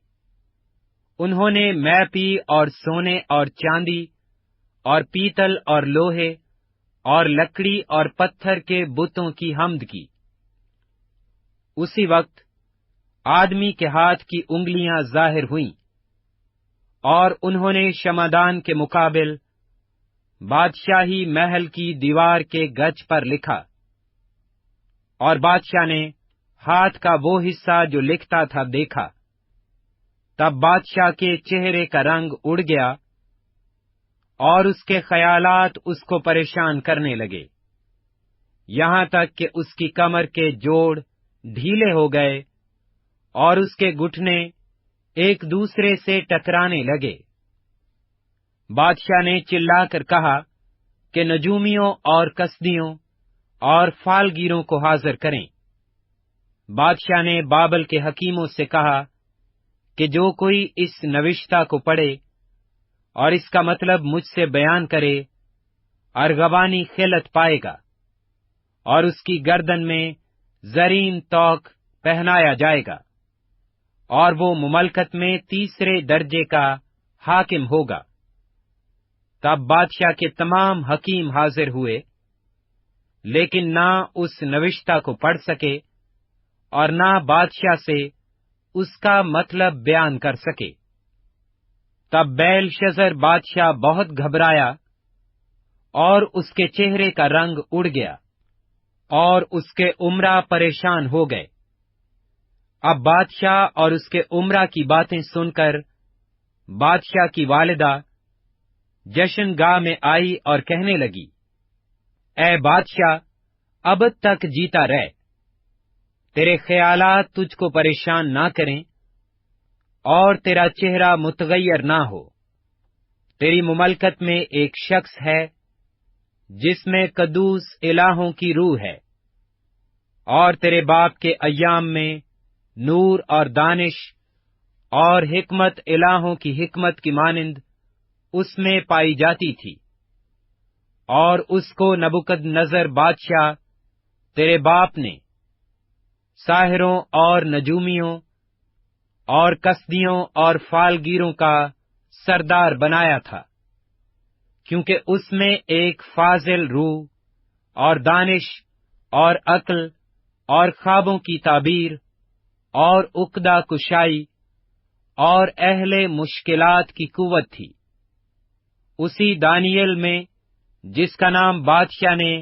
انہوں نے مے پی اور سونے اور چاندی اور پیتل اور لوہے اور لکڑی اور پتھر کے بتوں کی حمد کی۔ اسی وقت آدمی کے ہاتھ کی انگلیاں ظاہر ہوئیں، اور انہوں نے شمعدان کے مقابل بادشاہی محل کی دیوار کے گچ پر لکھا، اور بادشاہ نے ہاتھ کا وہ حصہ جو لکھتا تھا دیکھا۔ تب بادشاہ کے چہرے کا رنگ اڑ گیا، اور اس کے خیالات اس کو پریشان کرنے لگے، یہاں تک کہ اس کی کمر کے جوڑ ڈھیلے ہو گئے، اور اس کے گھٹنے ایک دوسرے سے ٹکرانے لگے۔ بادشاہ نے چلا کر کہا کہ نجومیوں اور کسدیوں اور فالگیروں کو حاضر کریں۔ بادشاہ نے بابل کے حکیموں سے کہا کہ جو کوئی اس نوشتہ کو پڑھے اور اس کا مطلب مجھ سے بیان کرے، ارغوانی خلعت پائے گا، اور اس کی گردن میں زرین توق پہنایا جائے گا، اور وہ مملکت میں تیسرے درجے کا حاکم ہوگا۔ تب بادشاہ کے تمام حکیم حاضر ہوئے، لیکن نہ اس نوشتہ کو پڑھ سکے، اور نہ بادشاہ سے اس کا مطلب بیان کر سکے۔ تب بیلشزر بادشاہ بہت گھبرایا، اور اس کے چہرے کا رنگ اڑ گیا، اور اس کے امرا پریشان ہو گئے۔ اب بادشاہ اور اس کے امرا کی باتیں سن کر بادشاہ کی والدہ جشن گاہ میں آئی اور کہنے لگی، اے بادشاہ، ابد تک جیتا رہ، تیرے خیالات تجھ کو پریشان نہ کریں، اور تیرا چہرہ متغیر نہ ہو۔ تیری مملکت میں ایک شخص ہے جس میں قدوس الہوں کی روح ہے، اور تیرے باپ کے ایام میں نور اور دانش اور حکمت الہوں کی حکمت کی مانند اس میں پائی جاتی تھی، اور اس کو نبوکدنضر بادشاہ تیرے باپ نے ساحروں اور نجومیوں اور کسدیوں اور فالگیروں کا سردار بنایا تھا، کیونکہ اس میں ایک فاضل روح اور دانش اور عقل اور خوابوں کی تعبیر اور عقدہ کشائی اور اہل مشکلات کی قوت تھی۔ اسی دانیل میں جس کا نام بادشاہ نے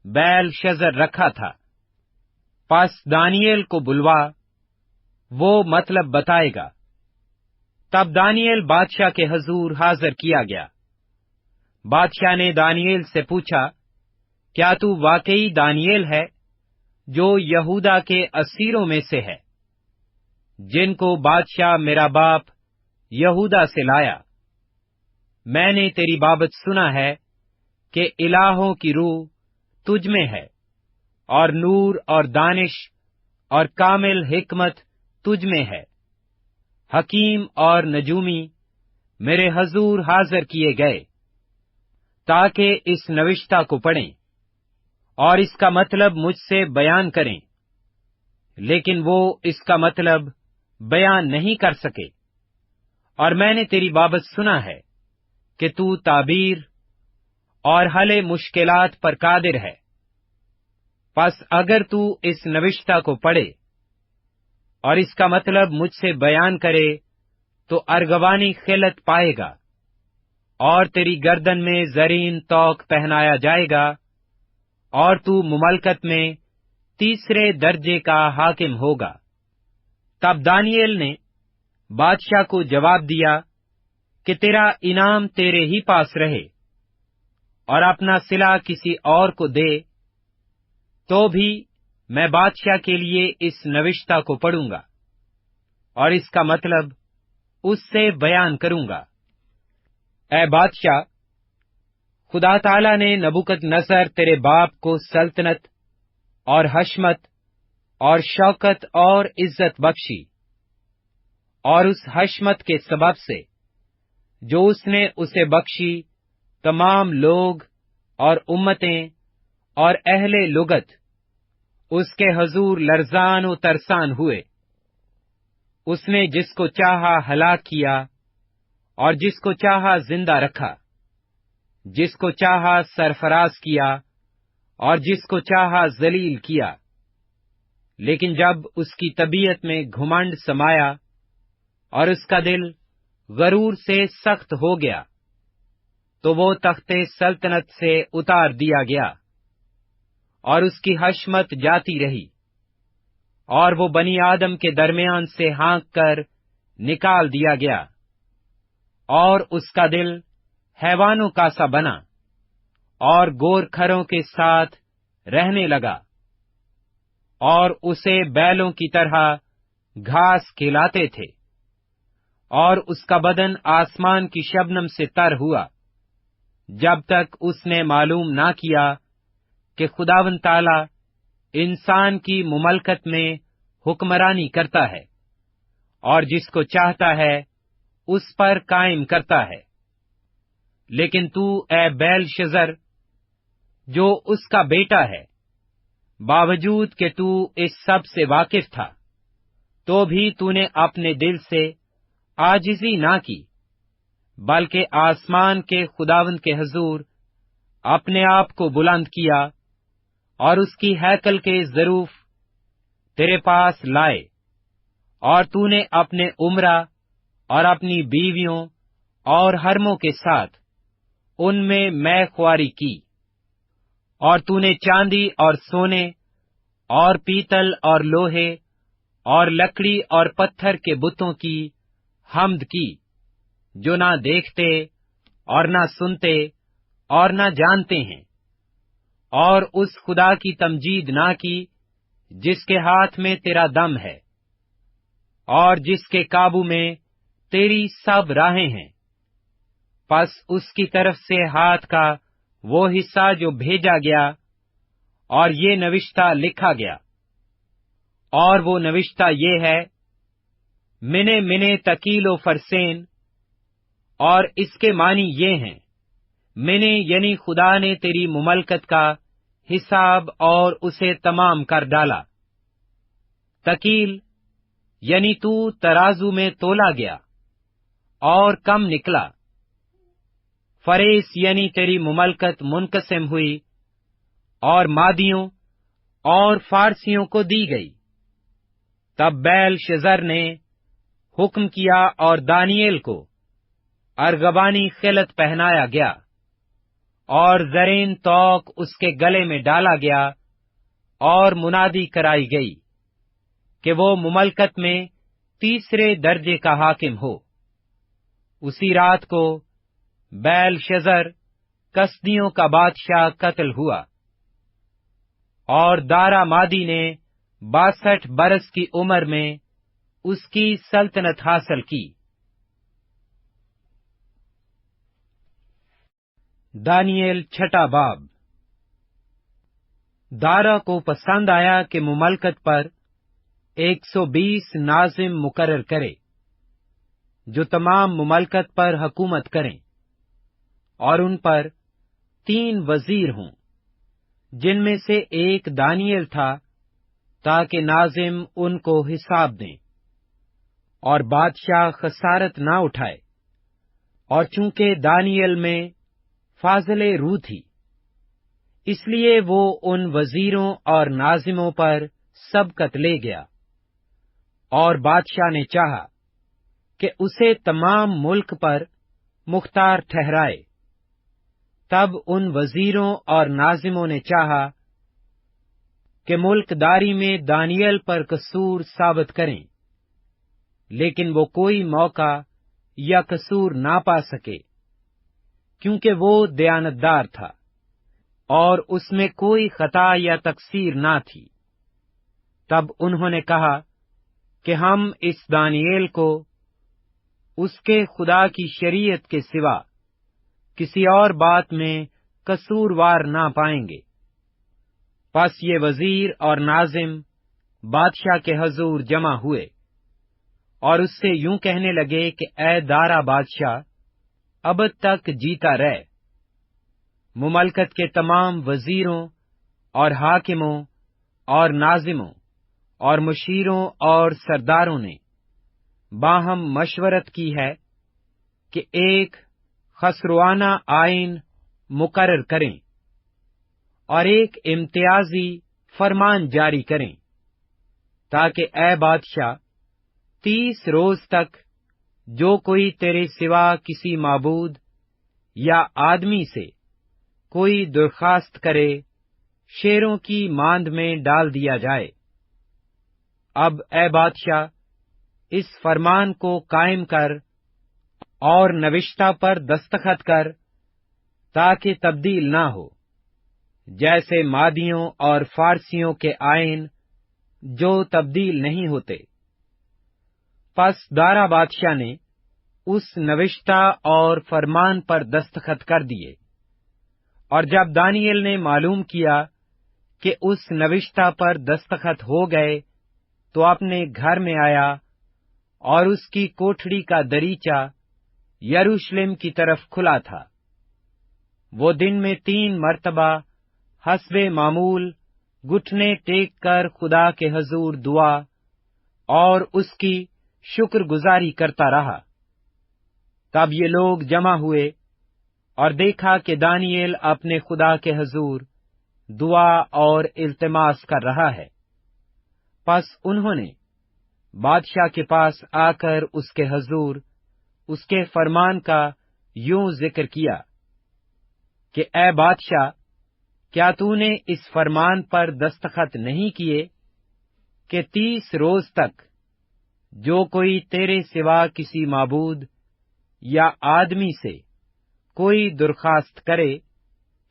بیل شزر رکھا تھا۔ پس دانیل کو بلوا، وہ مطلب بتائے گا۔ تب دانیل بادشاہ کے حضور حاضر کیا گیا۔ بادشاہ نے دانیل سے پوچھا، کیا تو واقعی دانیل ہے جو یہودا کے اسیروں میں سے ہے، جن کو بادشاہ میرا باپ یہودا سے لایا؟ میں نے تیری بابت سنا ہے کہ الہوں کی روح تجھ میں ہے، اور نور اور دانش اور کامل حکمت تجھ میں ہے۔ حکیم اور نجومی میرے حضور حاضر کیے گئے تاکہ اس نوشتہ کو پڑھیں اور اس کا مطلب مجھ سے بیان کریں، لیکن وہ اس کا مطلب بیان نہیں کر سکے۔ اور میں نے تیری بابت سنا ہے کہ تو تعبیر اور حل مشکلات پر قادر ہے۔ پس اگر تو اس نوشتہ کو پڑھے اور اس کا مطلب مجھ سے بیان کرے تو ارغوانی خلعت پائے گا، اور تیری گردن میں زرین توق پہنایا جائے گا، اور تو مملکت میں تیسرے درجے کا حاکم ہوگا۔ تب دانیل نے بادشاہ کو جواب دیا کہ تیرا انعام تیرے ہی پاس رہے، اور اپنا صلہ کسی اور کو دے، تو بھی میں بادشاہ کے لیے اس نوشتہ کو پڑھوں گا اور اس کا مطلب اس سے بیان کروں گا۔ اے بادشاہ، خدا تعالی نے نبوکدنضر تیرے باپ کو سلطنت اور حشمت اور شوکت اور عزت بخشی، اور اس حشمت کے سبب سے جو اس نے اسے بخشی تمام لوگ اور امتیں اور اہل لغت اس کے حضور لرزان و ترسان ہوئے۔ اس نے جس کو چاہا ہلاک کیا اور جس کو چاہا زندہ رکھا، جس کو چاہا سرفراز کیا اور جس کو چاہا ذلیل کیا۔ لیکن جب اس کی طبیعت میں گھمنڈ سمایا اور اس کا دل غرور سے سخت ہو گیا، تو وہ تخت سلطنت سے اتار دیا گیا، اور اس کی حشمت جاتی رہی، اور وہ بنی آدم کے درمیان سے ہانک کر نکال دیا گیا، اور اس کا دل حیوانوں کا سا بنا اور گور کھروں کے ساتھ رہنے لگا، اور اسے بیلوں کی طرح گھاس کھلاتے تھے، اور اس کا بدن آسمان کی شبنم سے تر ہوا، جب تک اس نے معلوم نہ کیا کہ خداوند تعالی انسان کی مملکت میں حکمرانی کرتا ہے، اور جس کو چاہتا ہے اس پر قائم کرتا ہے۔ لیکن تو اے بیل شزر، جو اس کا بیٹا ہے، باوجود کہ تو اس سب سے واقف تھا، تو بھی تو نے اپنے دل سے عاجزی نہ کی، بلکہ آسمان کے خداوند کے حضور اپنے آپ کو بلند کیا، اور اس کی ہیکل کے ظروف تیرے پاس لائے، اور تو نے اپنے امرا اور اپنی بیویوں اور حرموں کے ساتھ ان میں مے خواری کی، اور تو نے چاندی اور سونے اور پیتل اور لوہے اور لکڑی اور پتھر کے بتوں کی حمد کی، جو نہ دیکھتے اور نہ سنتے اور نہ جانتے ہیں، اور اس خدا کی تمجید نہ کی جس کے ہاتھ میں تیرا دم ہے، اور جس کے قابو میں تیری سب راہیں ہیں۔ پس اس کی طرف سے ہاتھ کا وہ حصہ جو بھیجا گیا، اور یہ نوشتہ لکھا گیا، اور وہ نوشتہ یہ ہے: منے منے تکیل و فرسین، اور اس کے معنی یہ ہیں: منے یعنی خدا نے تیری مملکت کا حساب اور اسے تمام کر ڈالا۔ تکیل یعنی تو ترازو میں تولا گیا اور کم نکلا۔ فریس یعنی تیری مملکت منقسم ہوئی اور مادیوں اور فارسیوں کو دی گئی۔ تب بیل شزر نے حکم کیا اور دانییل کو ارغبانی خلعت پہنایا گیا، اور زرین توق اس کے گلے میں ڈالا گیا، اور منادی کرائی گئی کہ وہ مملکت میں تیسرے درجے کا حاکم ہو۔ اسی رات کو بیل شزر کسدیوں کا بادشاہ قتل ہوا، اور دارا مادی نے 62 برس کی عمر میں اس کی سلطنت حاصل کی۔ دانییل چھٹا باب۔ دارا کو پسند آیا کہ مملکت پر 120 ناظم مقرر کرے جو تمام مملکت پر حکومت کریں، اور ان پر 3 وزیر ہوں، جن میں سے ایک دانییل تھا، تاکہ ناظم ان کو حساب دیں اور بادشاہ خسارت نہ اٹھائے۔ اور چونکہ دانییل میں فاضل روح تھی، اس لیے وہ ان وزیروں اور ناظموں پر سبقت لے گیا، اور بادشاہ نے چاہا کہ اسے تمام ملک پر مختار ٹھہرائے۔ تب ان وزیروں اور ناظموں نے چاہا کہ ملک داری میں دانییل پر قصور ثابت کریں، لیکن وہ کوئی موقع یا قصور نہ پا سکے، کیونکہ وہ دیانتدار تھا اور اس میں کوئی خطا یا تقصیر نہ تھی۔ تب انہوں نے کہا کہ ہم اس دانییل کو اس کے خدا کی شریعت کے سوا کسی اور بات میں قصوروار نہ پائیں گے۔ پس یہ وزیر اور ناظم بادشاہ کے حضور جمع ہوئے، اور اس سے یوں کہنے لگے کہ اے دارا بادشاہ، ابد تک جیتا رہ۔ مملکت کے تمام وزیروں اور حاکموں اور ناظموں اور مشیروں اور سرداروں نے باہم مشورت کی ہے کہ ایک خسروانہ آئین مقرر کریں اور ایک امتیازی فرمان جاری کریں، تاکہ اے بادشاہ 30 روز تک جو کوئی تیرے سوا کسی معبود یا آدمی سے کوئی درخواست کرے، شیروں کی ماند میں ڈال دیا جائے۔ اب اے بادشاہ، اس فرمان کو قائم کر اور نوشتہ پر دستخط کر، تاکہ تبدیل نہ ہو، جیسے مادیوں اور فارسیوں کے آئین جو تبدیل نہیں ہوتے۔ پس دارا بادشاہ نے اس نوشتہ اور فرمان پر دستخط کر دیے، اور جب دانییل نے معلوم کیا کہ اس نوشتہ پر دستخط ہو گئے، تو اپنے گھر میں آیا، اور اس کی کوٹھڑی کا دریچہ یروشلم کی طرف کھلا تھا۔ وہ دن میں 3 مرتبہ حسب معمول گھٹنے ٹیک کر خدا کے حضور دعا اور اس کی شکر گزاری کرتا رہا۔ تب یہ لوگ جمع ہوئے اور دیکھا کہ دانییل اپنے خدا کے حضور دعا اور التماس کر رہا ہے۔ پس انہوں نے بادشاہ کے پاس آ کر اس کے حضور اس کے فرمان کا یوں ذکر کیا کہ اے بادشاہ، کیا تو نے اس فرمان پر دستخط نہیں کیے کہ 30 روز تک جو کوئی تیرے سوا کسی معبود یا آدمی سے کوئی درخواست کرے،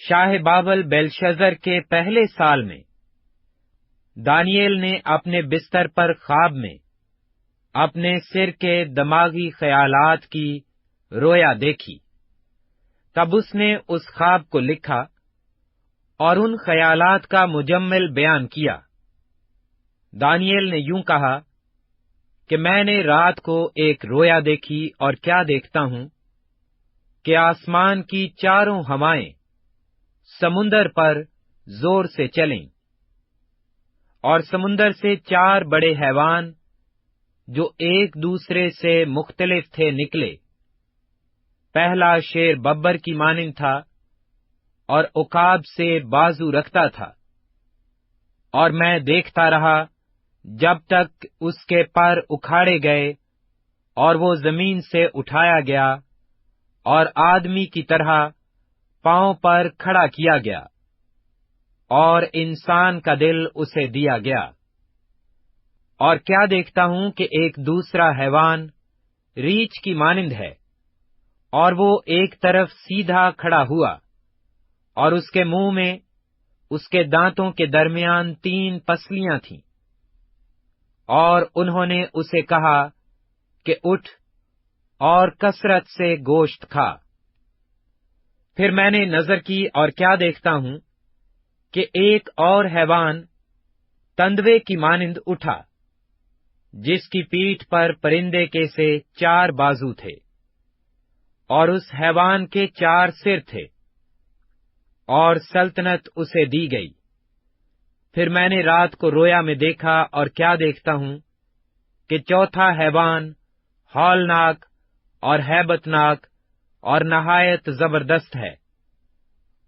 شاہ بابل بیلشزر کے پہلے سال میں دانیل نے اپنے بستر پر خواب میں اپنے سر کے دماغی خیالات کی رویا دیکھی۔ تب اس نے اس خواب کو لکھا اور ان خیالات کا مجمل بیان کیا۔ دانیل نے یوں کہا کہ میں نے رات کو ایک رویا دیکھی اور کیا دیکھتا ہوں کہ آسمان کی چاروں ہوائیں سمندر پر زور سے چلیں، اور سمندر سے 4 بڑے حیوان جو ایک دوسرے سے مختلف تھے نکلے۔ پہلا شیر ببر کی مانند تھا اور عقاب سے بازو رکھتا تھا، اور میں دیکھتا رہا جب تک اس کے پر اکھاڑے گئے اور وہ زمین سے اٹھایا گیا اور آدمی کی طرح پاؤں پر کھڑا کیا گیا، اور انسان کا دل اسے دیا گیا۔ اور کیا دیکھتا ہوں کہ ایک دوسرا حیوان ریچھ کی مانند ہے، اور وہ ایک طرف سیدھا کھڑا ہوا، اور اس کے منہ میں اس کے دانتوں کے درمیان 3 پسلیاں تھیں، اور انہوں نے اسے کہا کہ اٹھ اور کثرت سے گوشت کھا۔ پھر میں نے نظر کی اور کیا دیکھتا ہوں کہ ایک اور حیوان تندوے کی مانند اٹھا، جس کی پیٹھ پر پرندے کے سے 4 بازو تھے، اور اس حیوان کے 4 سر تھے، اور سلطنت اسے دی گئی۔ پھر میں نے رات کو رویا میں دیکھا اور کیا دیکھتا ہوں کہ چوتھا حیوان ہولناک اور ہیبتناک اور نہایت زبردست ہے،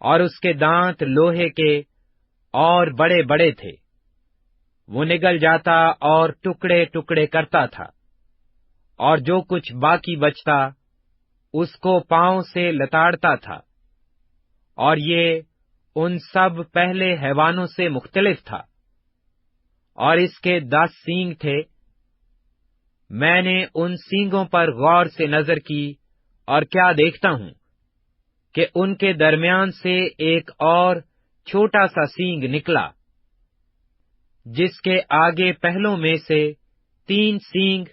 اور اس کے دانت لوہے کے اور بڑے بڑے تھے۔ وہ نگل جاتا اور ٹکڑے ٹکڑے کرتا تھا، اور جو کچھ باقی بچتا اس کو پاؤں سے لتاڑتا تھا، اور یہ ان سب پہلے حیوانوں سے مختلف تھا، اور اس کے 10 سینگ تھے۔ میں نے ان سینگوں پر غور سے نظر کی اور کیا دیکھتا ہوں کہ ان کے درمیان سے ایک اور چھوٹا سا سینگ نکلا، جس کے آگے پہلوں میں سے 3 سینگ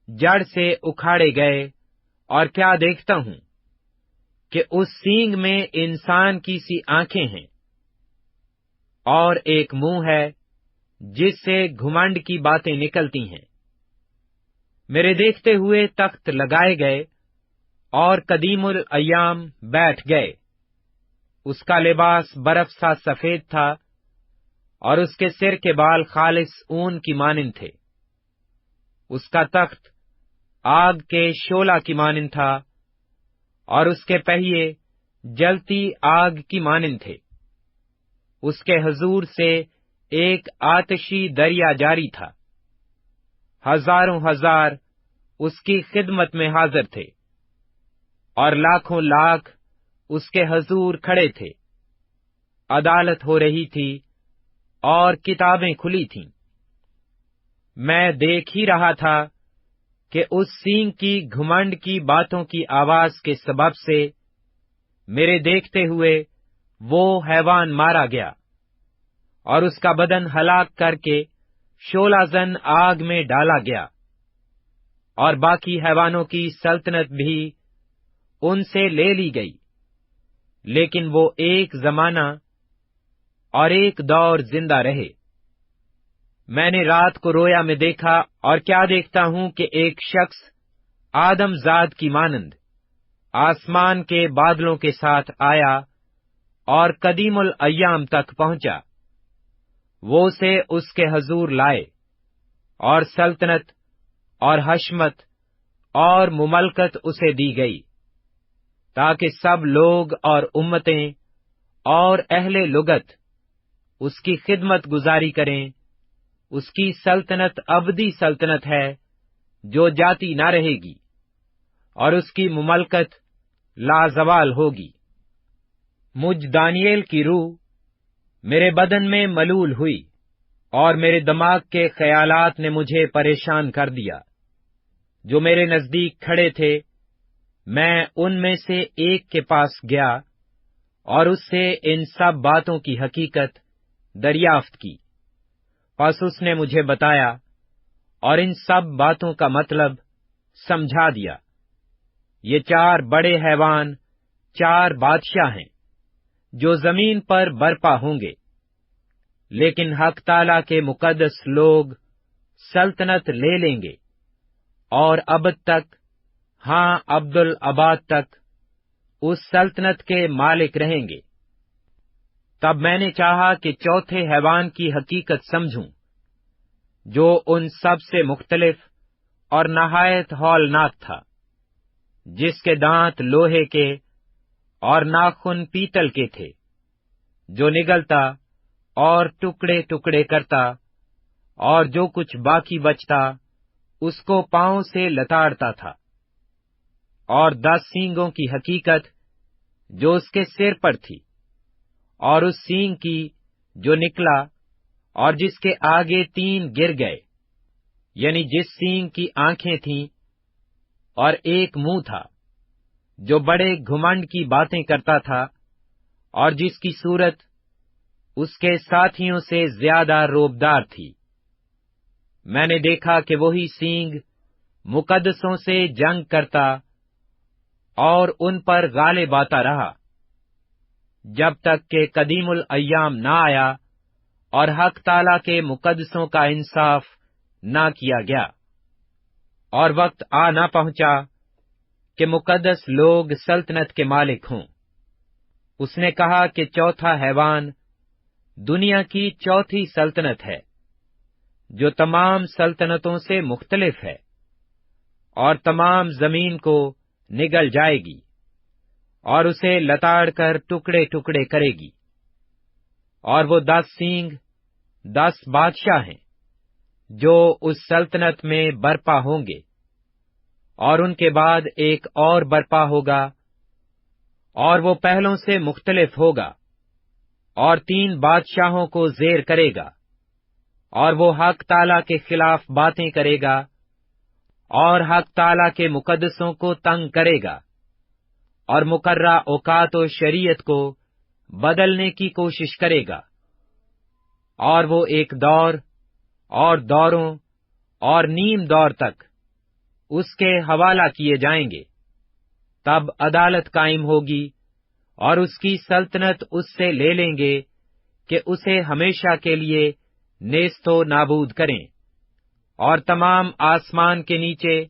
جڑ سے اکھاڑے گئے، اور کیا دیکھتا ہوں کہ اس سینگ میں انسان کی سی آنکھیں ہیں، اور ایک منہ ہے جس سے گھمنڈ کی باتیں نکلتی ہیں۔ میرے دیکھتے ہوئے تخت لگائے گئے اور قدیم الایام بیٹھ گئے۔ اس کا لباس برف سا سفید تھا، اور اس کے سر کے بال خالص اون کی مانند تھے۔ اس کا تخت آگ کے شعلہ کی مانند تھا، اور اس کے پہیے جلتی آگ کی مانند تھے۔ اس کے حضور سے ایک آتشی دریا جاری تھا، ہزاروں ہزار اس کی خدمت میں حاضر تھے، اور لاکھوں لاکھ اس کے حضور کھڑے تھے۔ عدالت ہو رہی تھی اور کتابیں کھلی تھیں۔ میں دیکھ ہی رہا تھا کہ اس سینگ کی گھمنڈ کی باتوں کی آواز کے سبب سے میرے دیکھتے ہوئے وہ حیوان مارا گیا، اور اس کا بدن ہلاک کر کے شعلہ زن آگ میں ڈالا گیا، اور باقی حیوانوں کی سلطنت بھی ان سے لے لی گئی، لیکن وہ ایک زمانہ اور ایک دور زندہ رہے۔ میں نے رات کو رویا میں دیکھا اور کیا دیکھتا ہوں کہ ایک شخص آدم زاد کی مانند آسمان کے بادلوں کے ساتھ آیا اور قدیم الایام تک پہنچا۔ وہ اسے اس کے حضور لائے، اور سلطنت اور حشمت اور مملکت اسے دی گئی، تاکہ سب لوگ اور امتیں اور اہل لغت اس کی خدمت گزاری کریں۔ اس کی سلطنت ابدی سلطنت ہے جو جاتی نہ رہے گی، اور اس کی مملکت لازوال ہوگی۔ مجھ دانیل کی روح میرے بدن میں ملول ہوئی، اور میرے دماغ کے خیالات نے مجھے پریشان کر دیا۔ جو میرے نزدیک کھڑے تھے، میں ان میں سے ایک کے پاس گیا اور اس سے ان سب باتوں کی حقیقت دریافت کی۔ پس اس نے مجھے بتایا اور ان سب باتوں کا مطلب سمجھا دیا۔ یہ 4 بڑے حیوان 4 بادشاہ ہیں جو زمین پر برپا ہوں گے، لیکن حق تعالیٰ کے مقدس لوگ سلطنت لے لیں گے اور ابد تک، ہاں ابدالآباد تک اس سلطنت کے مالک رہیں گے۔ تب میں نے چاہا کہ چوتھے حیوان کی حقیقت سمجھوں، جو ان سب سے مختلف اور نہایت ہولناک تھا، جس کے دانت لوہے کے اور ناخن پیتل کے تھے، جو نگلتا اور ٹکڑے ٹکڑے کرتا، اور جو کچھ باقی بچتا اس کو پاؤں سے لتاڑتا تھا۔ اور 10 سینگوں کی حقیقت جو اس کے سر پر تھی، اور اس سینگ کی جو نکلا اور جس کے آگے 3 گر گئے، یعنی جس سینگ کی آنکھیں تھیں اور ایک منہ تھا، جو بڑے گھمنڈ کی باتیں کرتا تھا، اور جس کی صورت اس کے ساتھیوں سے زیادہ روبدار تھی۔ میں نے دیکھا کہ وہی سینگ مقدسوں سے جنگ کرتا اور ان پر غالب آتا رہا، جب تک کہ قدیم الایام نہ آیا اور حق تعالیٰ کے مقدسوں کا انصاف نہ کیا گیا، اور وقت آ نہ پہنچا کہ مقدس لوگ سلطنت کے مالک ہوں۔ اس نے کہا کہ چوتھا حیوان دنیا کی چوتھی سلطنت ہے، جو تمام سلطنتوں سے مختلف ہے، اور تمام زمین کو نگل جائے گی اور اسے لتاڑ کر ٹکڑے ٹکڑے کرے گی۔ اور وہ 10 سینگ 10 بادشاہ ہیں جو اس سلطنت میں برپا ہوں گے، اور ان کے بعد ایک اور برپا ہوگا، اور وہ پہلوں سے مختلف ہوگا، اور 3 بادشاہوں کو زیر کرے گا، اور وہ حق تعالیٰ کے خلاف باتیں کرے گا، اور حق تعالیٰ کے مقدسوں کو تنگ کرے گا، اور مقررہ اوقات و شریعت کو بدلنے کی کوشش کرے گا۔ اور وہ ایک دور اور دوروں اور نیم دور تک اس کے حوالہ کیے جائیں گے۔ تب عدالت قائم ہوگی، اور اس کی سلطنت اس سے لے لیں گے کہ اسے ہمیشہ کے لیے نیست و نابود کریں، اور تمام آسمان کے نیچے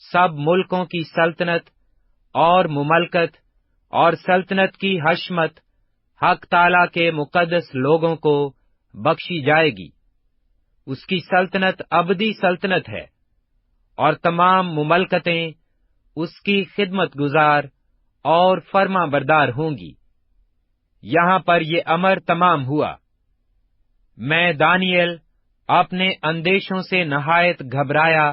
سب ملکوں کی سلطنت اور مملکت اور سلطنت کی حشمت حق تعالیٰ کے مقدس لوگوں کو بخشی جائے گی۔ اس کی سلطنت ابدی سلطنت ہے، اور تمام مملکتیں اس کی خدمت گزار اور فرما بردار ہوں گی۔ یہاں پر یہ امر تمام ہوا۔ میں دانیل اپنے اندیشوں سے نہایت گھبرایا،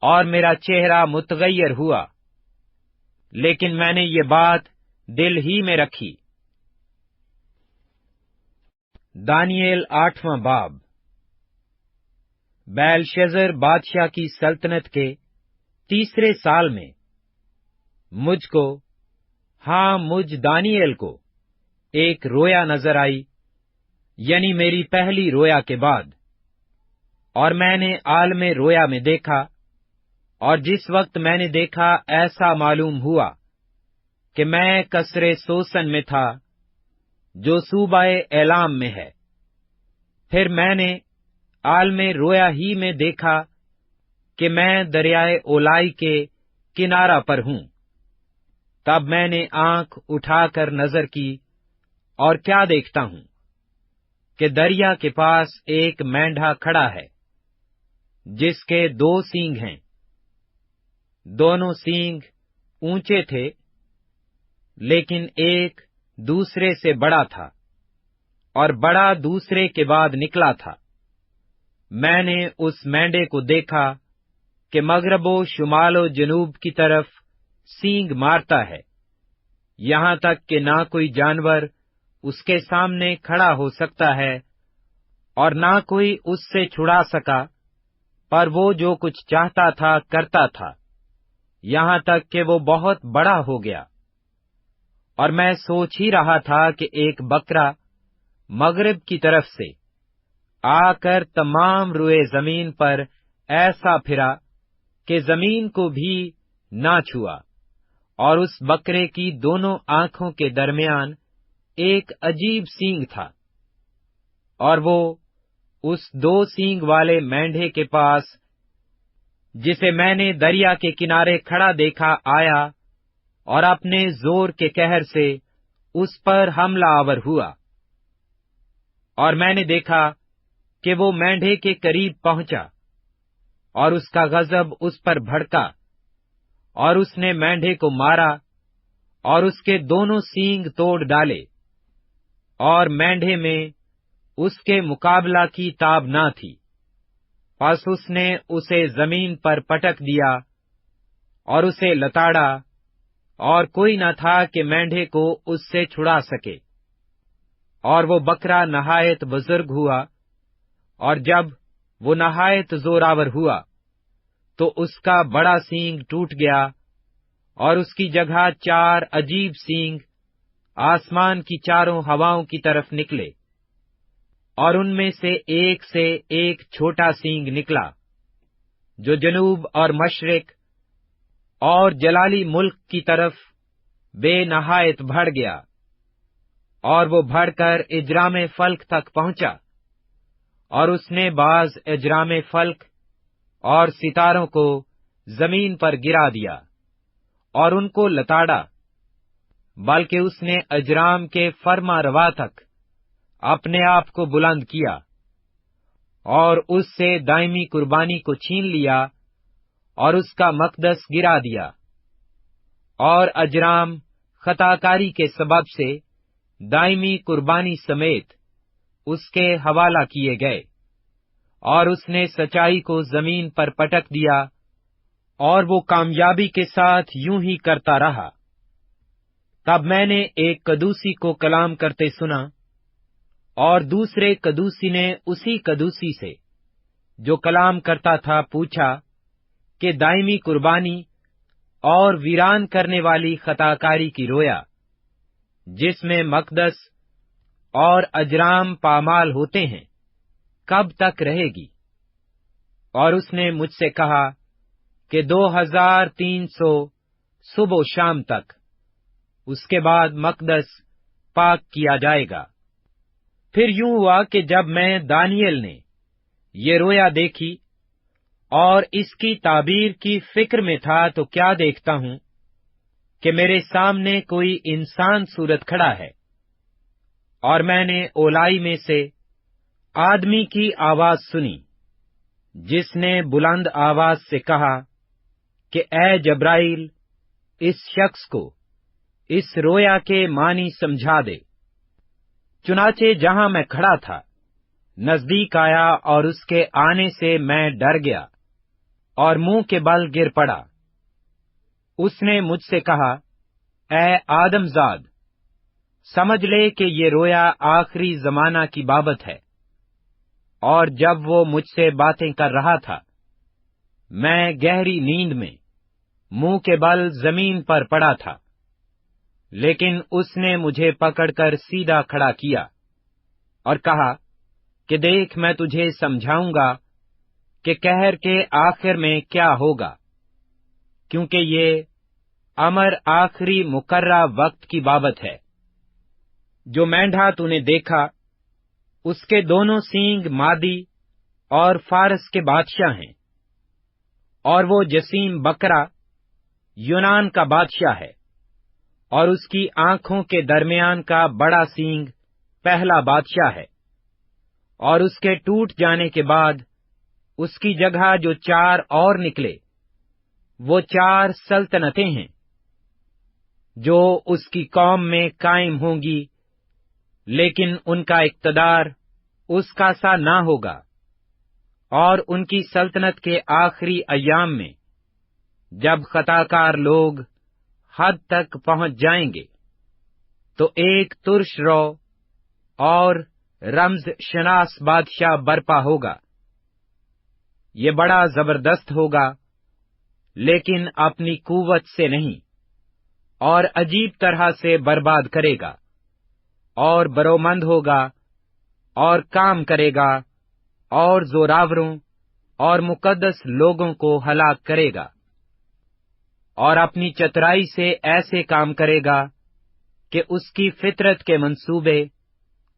اور میرا چہرہ متغیر ہوا، لیکن میں نے یہ بات دل ہی میں رکھی۔ دانیل 8واں باب۔ بیلشزر بادشاہ کی سلطنت کے 3 سال میں مجھ کو، ہاں مجھ دانیل کو، ایک رویا نظر آئی، یعنی میری پہلی رویا کے بعد۔ اور میں نے عالم رویا میں دیکھا، اور جس وقت میں نے دیکھا ایسا معلوم ہوا کہ میں قصر سوسن میں تھا، جو صوبہ ایلام میں ہے۔ پھر میں نے عالم رویا ہی میں دیکھا کہ میں دریائے اولائی کے کنارہ پر ہوں۔ تب میں نے آنکھ اٹھا کر نظر کی، اور کیا دیکھتا ہوں کہ دریا کے پاس ایک مینڈھا کھڑا ہے، جس کے 2 سینگ ہیں۔ دونوں سینگ اونچے تھے، لیکن ایک دوسرے سے بڑا تھا، اور بڑا دوسرے کے بعد نکلا تھا۔ میں نے اس مینڈے کو دیکھا کہ مغرب و شمال و جنوب کی طرف سینگ مارتا ہے، یہاں تک کہ نہ کوئی جانور اس کے سامنے کھڑا ہو سکتا ہے، اور نہ کوئی اس سے چھڑا سکا، پر وہ جو کچھ چاہتا تھا کرتا تھا، یہاں تک کہ وہ بہت بڑا ہو گیا۔ اور میں سوچ ہی رہا تھا کہ ایک بکرا مغرب کی طرف سے آ کر تمام روئے زمین پر ایسا پھرا کہ زمین کو بھی نہ چھوا، اور اس بکرے کی دونوں آنکھوں کے درمیان ایک عجیب سینگ تھا، اور وہ اس 2 سینگ والے مینڈھے کے پاس جسے میں نے دریا کے کنارے کھڑا دیکھا آیا اور اپنے زور کے قہر سے اس پر حملہ آور ہوا، اور میں نے دیکھا کہ وہ مینڈھے کے قریب پہنچا، اور اس کا غضب اس پر بھڑکا، اور اس نے مینڈھے کو مارا اور اس کے دونوں سینگ توڑ ڈالے، اور مینڈھے میں اس کے مقابلہ کی تاب نہ تھی۔ پس اس نے اسے زمین پر پٹک دیا اور اسے لتاڑا، اور کوئی نہ تھا کہ مینڈھے کو اس سے چھڑا سکے۔ اور وہ بکرا نہایت بزرگ ہوا، اور جب وہ نہایت زوراور ہوا تو اس کا بڑا سینگ ٹوٹ گیا، اور اس کی جگہ 4 عجیب سینگ آسمان کی چاروں ہواؤں کی طرف نکلے، اور ان میں سے ایک چھوٹا سینگ نکلا، جو جنوب اور مشرق اور جلالی ملک کی طرف بے نہایت بڑھ گیا، اور وہ بڑھ کر اجرام فلک تک پہنچا، اور اس نے بعض اجرام فلک اور ستاروں کو زمین پر گرا دیا اور ان کو لتاڑا، بلکہ اس نے اجرام کے فرما روا تک اپنے آپ کو بلند کیا، اور اس سے دائمی قربانی کو چھین لیا اور اس کا مقدس گرا دیا، اور اجرام خطاکاری کے سبب سے دائمی قربانی سمیت اس کے حوالہ کیے گئے، اور اس نے سچائی کو زمین پر پٹک دیا، اور وہ کامیابی کے ساتھ یوں ہی کرتا رہا۔ تب میں نے ایک قدوسی کو کلام کرتے سنا، اور دوسرے قدوسی نے اسی قدوسی سے جو کلام کرتا تھا پوچھا کہ دائمی قربانی اور ویران کرنے والی خطاکاری کی رویا، جس میں مقدس اور اجرام پامال ہوتے ہیں، کب تک رہے گی؟ اور اس نے مجھ سے کہا کہ 2300 صبح و شام تک، اس کے بعد مقدس پاک کیا جائے گا۔ پھر یوں ہوا کہ جب میں دانیل نے یہ رویا دیکھی اور اس کی تعبیر کی فکر میں تھا، تو کیا دیکھتا ہوں کہ میرے سامنے کوئی انسان صورت کھڑا ہے، اور میں نے اولائی میں سے آدمی کی آواز سنی، جس نے بلند آواز سے کہا کہ اے جبرائیل، اس شخص کو اس رویا کے معنی سمجھا دے۔ چنانچہ جہاں میں کھڑا تھا نزدیک آیا، اور اس کے آنے سے میں ڈر گیا اور منہ کے بل گر پڑا۔ اس نے مجھ سے کہا، اے آدم زاد، سمجھ لے کہ یہ رویا آخری زمانہ کی بابت ہے۔ اور جب وہ مجھ سے باتیں کر رہا تھا، میں گہری نیند میں منہ کے بل زمین پر پڑا تھا، لیکن اس نے مجھے پکڑ کر سیدھا کھڑا کیا اور کہا کہ دیکھ، میں تجھے سمجھاؤں گا کہ قہر کے آخر میں کیا ہوگا، کیونکہ یہ امر آخری مقررہ وقت کی بابت ہے۔ جو مینڈھا تو نے دیکھا، اس کے دونوں سینگ مادی اور فارس کے بادشاہ ہیں، اور وہ جسیم بکرا یونان کا بادشاہ ہے، اور اس کی آنکھوں کے درمیان کا بڑا سینگ پہلا بادشاہ ہے، اور اس کے ٹوٹ جانے کے بعد اس کی جگہ جو 4 اور نکلے، وہ 4 سلطنتیں ہیں جو اس کی قوم میں قائم ہوں گی، لیکن ان کا اقتدار اس کا سا نہ ہوگا، اور ان کی سلطنت کے آخری ایام میں جب خطاکار لوگ حد تک پہنچ جائیں گے، تو ایک ترش رو اور رمز شناس بادشاہ برپا ہوگا۔ یہ بڑا زبردست ہوگا، لیکن اپنی قوت سے نہیں، اور عجیب طرح سے برباد کرے گا، اور برومند ہوگا، اور کام کرے گا، اور زوراوروں اور مقدس لوگوں کو ہلاک کرے گا، اور اپنی چترائی سے ایسے کام کرے گا کہ اس کی فطرت کے منصوبے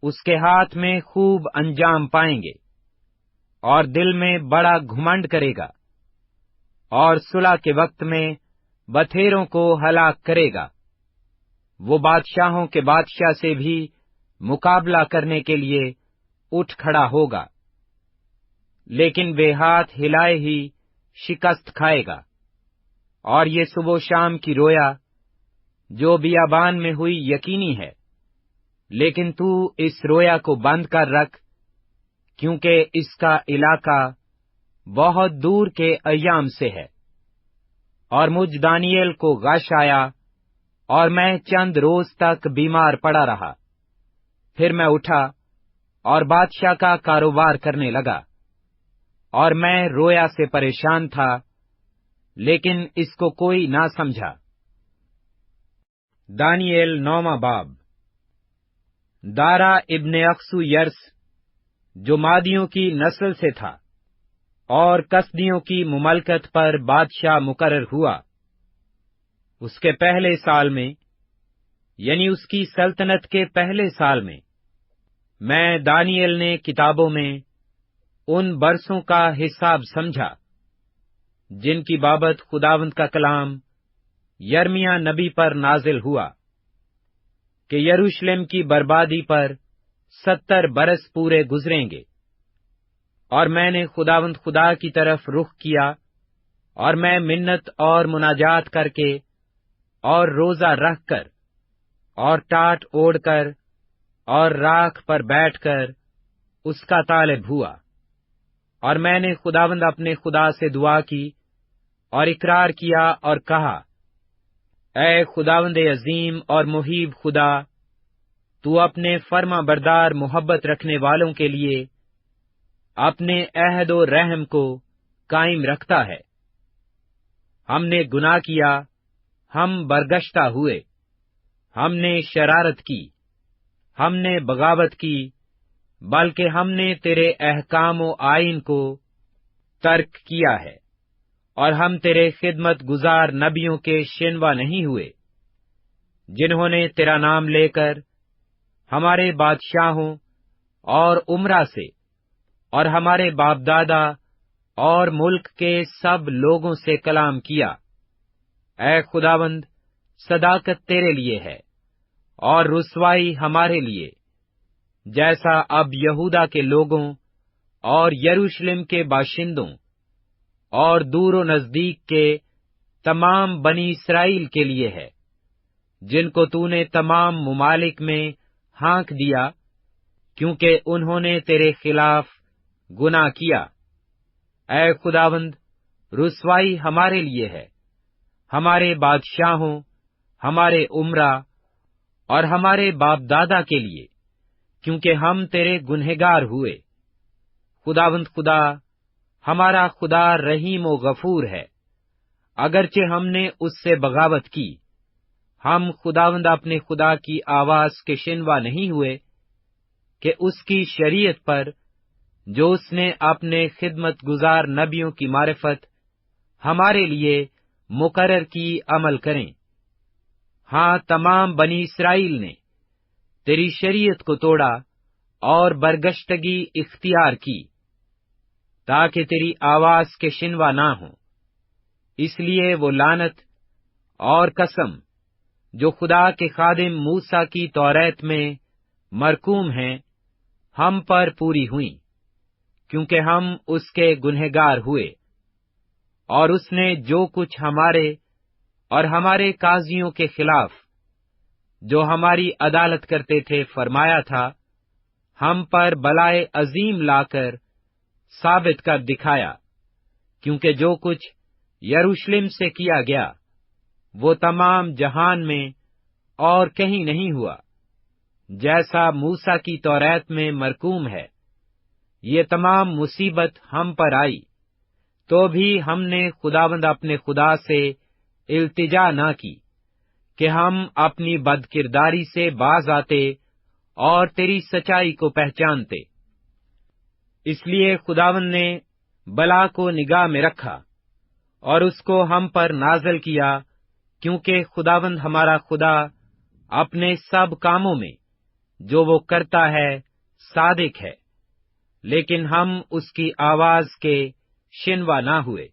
اس کے ہاتھ میں خوب انجام پائیں گے، اور دل میں بڑا گھمنڈ کرے گا، اور صلح کے وقت میں بتھیروں کو ہلاک کرے گا۔ وہ بادشاہوں کے بادشاہ سے بھی مقابلہ کرنے کے لیے اٹھ کھڑا ہوگا، لیکن بے ہاتھ ہلائے ہی شکست کھائے گا۔ اور یہ صبح و شام کی رویا جو بیابان میں ہوئی یقینی ہے، لیکن تو اس رویا کو بند کر رکھ، کیونکہ اس کا علاقہ بہت دور کے ایام سے ہے۔ اور مجھ دانیل کو غش آیا، اور میں چند روز تک بیمار پڑا رہا۔ پھر میں اٹھا اور بادشاہ کا کاروبار کرنے لگا، اور میں رویا سے پریشان تھا، لیکن اس کو کوئی نہ سمجھا۔ دانیل 9واں باب۔ دارا ابن اخسو یرس جو مادیوں کی نسل سے تھا اور کسدیوں کی مملکت پر بادشاہ مقرر ہوا، اس کے پہلے سال میں، یعنی اس کی سلطنت کے پہلے سال میں دانیل نے کتابوں میں ان برسوں کا حساب سمجھا جن کی بابت خداوند کا کلام یرمیہ نبی پر نازل ہوا کہ یروشلم کی بربادی پر 70 برس پورے گزریں گے۔ اور میں نے خداوند خدا کی طرف رخ کیا، اور میں منت اور مناجات کر کے اور روزہ رکھ کر اور ٹاٹ اوڑھ کر اور راکھ پر بیٹھ کر اس کا طالب ہوا۔ اور میں نے خداوند اپنے خدا سے دعا کی اور اقرار کیا اور کہا، اے خداوند عظیم اور محیب خدا، تو اپنے فرما بردار محبت رکھنے والوں کے لیے اپنے عہد و رحم کو قائم رکھتا ہے۔ ہم نے گناہ کیا، ہم برگشتہ ہوئے، ہم نے شرارت کی، ہم نے بغاوت کی، بلکہ ہم نے تیرے احکام و آئین کو ترک کیا ہے، اور ہم تیرے خدمت گزار نبیوں کے شنوا نہیں ہوئے، جنہوں نے تیرا نام لے کر ہمارے بادشاہوں اور عمرا سے اور ہمارے باپ دادا اور ملک کے سب لوگوں سے کلام کیا۔ اے خداوند، صداقت تیرے لیے ہے اور رسوائی ہمارے لیے، جیسا اب یہودا کے لوگوں اور یروشلم کے باشندوں اور دور و نزدیک کے تمام بنی اسرائیل کے لیے ہے، جن کو تو نے تمام ممالک میں ہانک دیا، کیونکہ انہوں نے تیرے خلاف گناہ کیا۔ اے خداوند، رسوائی ہمارے لیے ہے، ہمارے بادشاہوں، ہمارے عمرا اور ہمارے باپ دادا کے لیے، کیونکہ ہم تیرے گنہگار ہوئے۔ خداوند خدا، ہمارا خدا رحیم و غفور ہے، اگرچہ ہم نے اس سے بغاوت کی۔ ہم خداوند اپنے خدا کی آواز کے شنوا نہیں ہوئے کہ اس کی شریعت پر جو اس نے اپنے خدمت گزار نبیوں کی معرفت ہمارے لیے مقرر کی عمل کریں۔ ہاں، تمام بنی اسرائیل نے تیری شریعت کو توڑا اور برگشتگی اختیار کی، تاکہ تیری آواز کے شنوا نہ ہوں۔ اس لیے وہ لعنت اور قسم جو خدا کے خادم موسیٰ کی توریت میں مرقوم ہیں، ہم پر پوری ہوئیں، کیونکہ ہم اس کے گنہگار ہوئے۔ اور اس نے جو کچھ ہمارے اور ہمارے قاضیوں کے خلاف جو ہماری عدالت کرتے تھے فرمایا تھا، ہم پر بلائے عظیم لا کر ثابت کر دکھایا، کیونکہ جو کچھ یروشلم سے کیا گیا وہ تمام جہان میں اور کہیں نہیں ہوا، جیسا موسیٰ کی توریت میں مرقوم ہے۔ یہ تمام مصیبت ہم پر آئی، تو بھی ہم نے خداوند اپنے خدا سے التجا نہ کی، کہ ہم اپنی بد کرداری سے باز آتے اور تیری سچائی کو پہچانتے۔ اس لیے خداوند نے بلا کو نگاہ میں رکھا اور اس کو ہم پر نازل کیا، کیونکہ خداوند ہمارا خدا اپنے سب کاموں میں جو وہ کرتا ہے صادق ہے، لیکن ہم اس کی آواز کے شنوا نہ ہوئے۔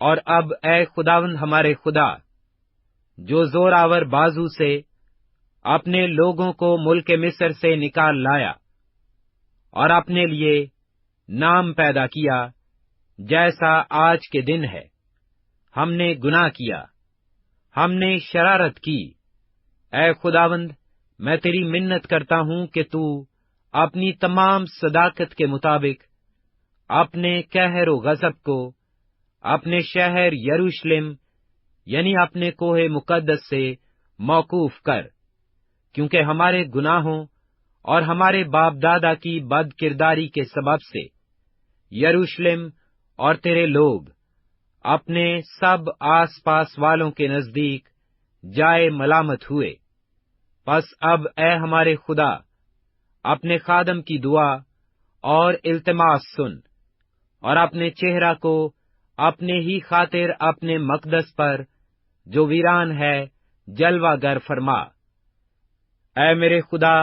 اور اب اے خداوند ہمارے خدا، جو زور آور بازو سے اپنے لوگوں کو ملک مصر سے نکال لایا اور اپنے لیے نام پیدا کیا، جیسا آج کے دن ہے، ہم نے گناہ کیا، ہم نے شرارت کی۔ اے خداوند، میں تیری منت کرتا ہوں کہ تو اپنی تمام صداقت کے مطابق اپنے قہر و غضب کو اپنے شہر یروشلم یعنی اپنے کوہ مقدس سے موقوف کر، کیونکہ ہمارے گناہوں اور ہمارے باپ دادا کی بد کرداری کے سبب سے یروشلم اور تیرے لوگ اپنے سب آس پاس والوں کے نزدیک جائے ملامت ہوئے۔ پس اب اے ہمارے خدا، اپنے خادم کی دعا اور التماس سن، اور اپنے چہرہ کو اپنے ہی خاطر اپنے مقدس پر جو ویران ہے جلوہ گر فرما۔ اے میرے خدا،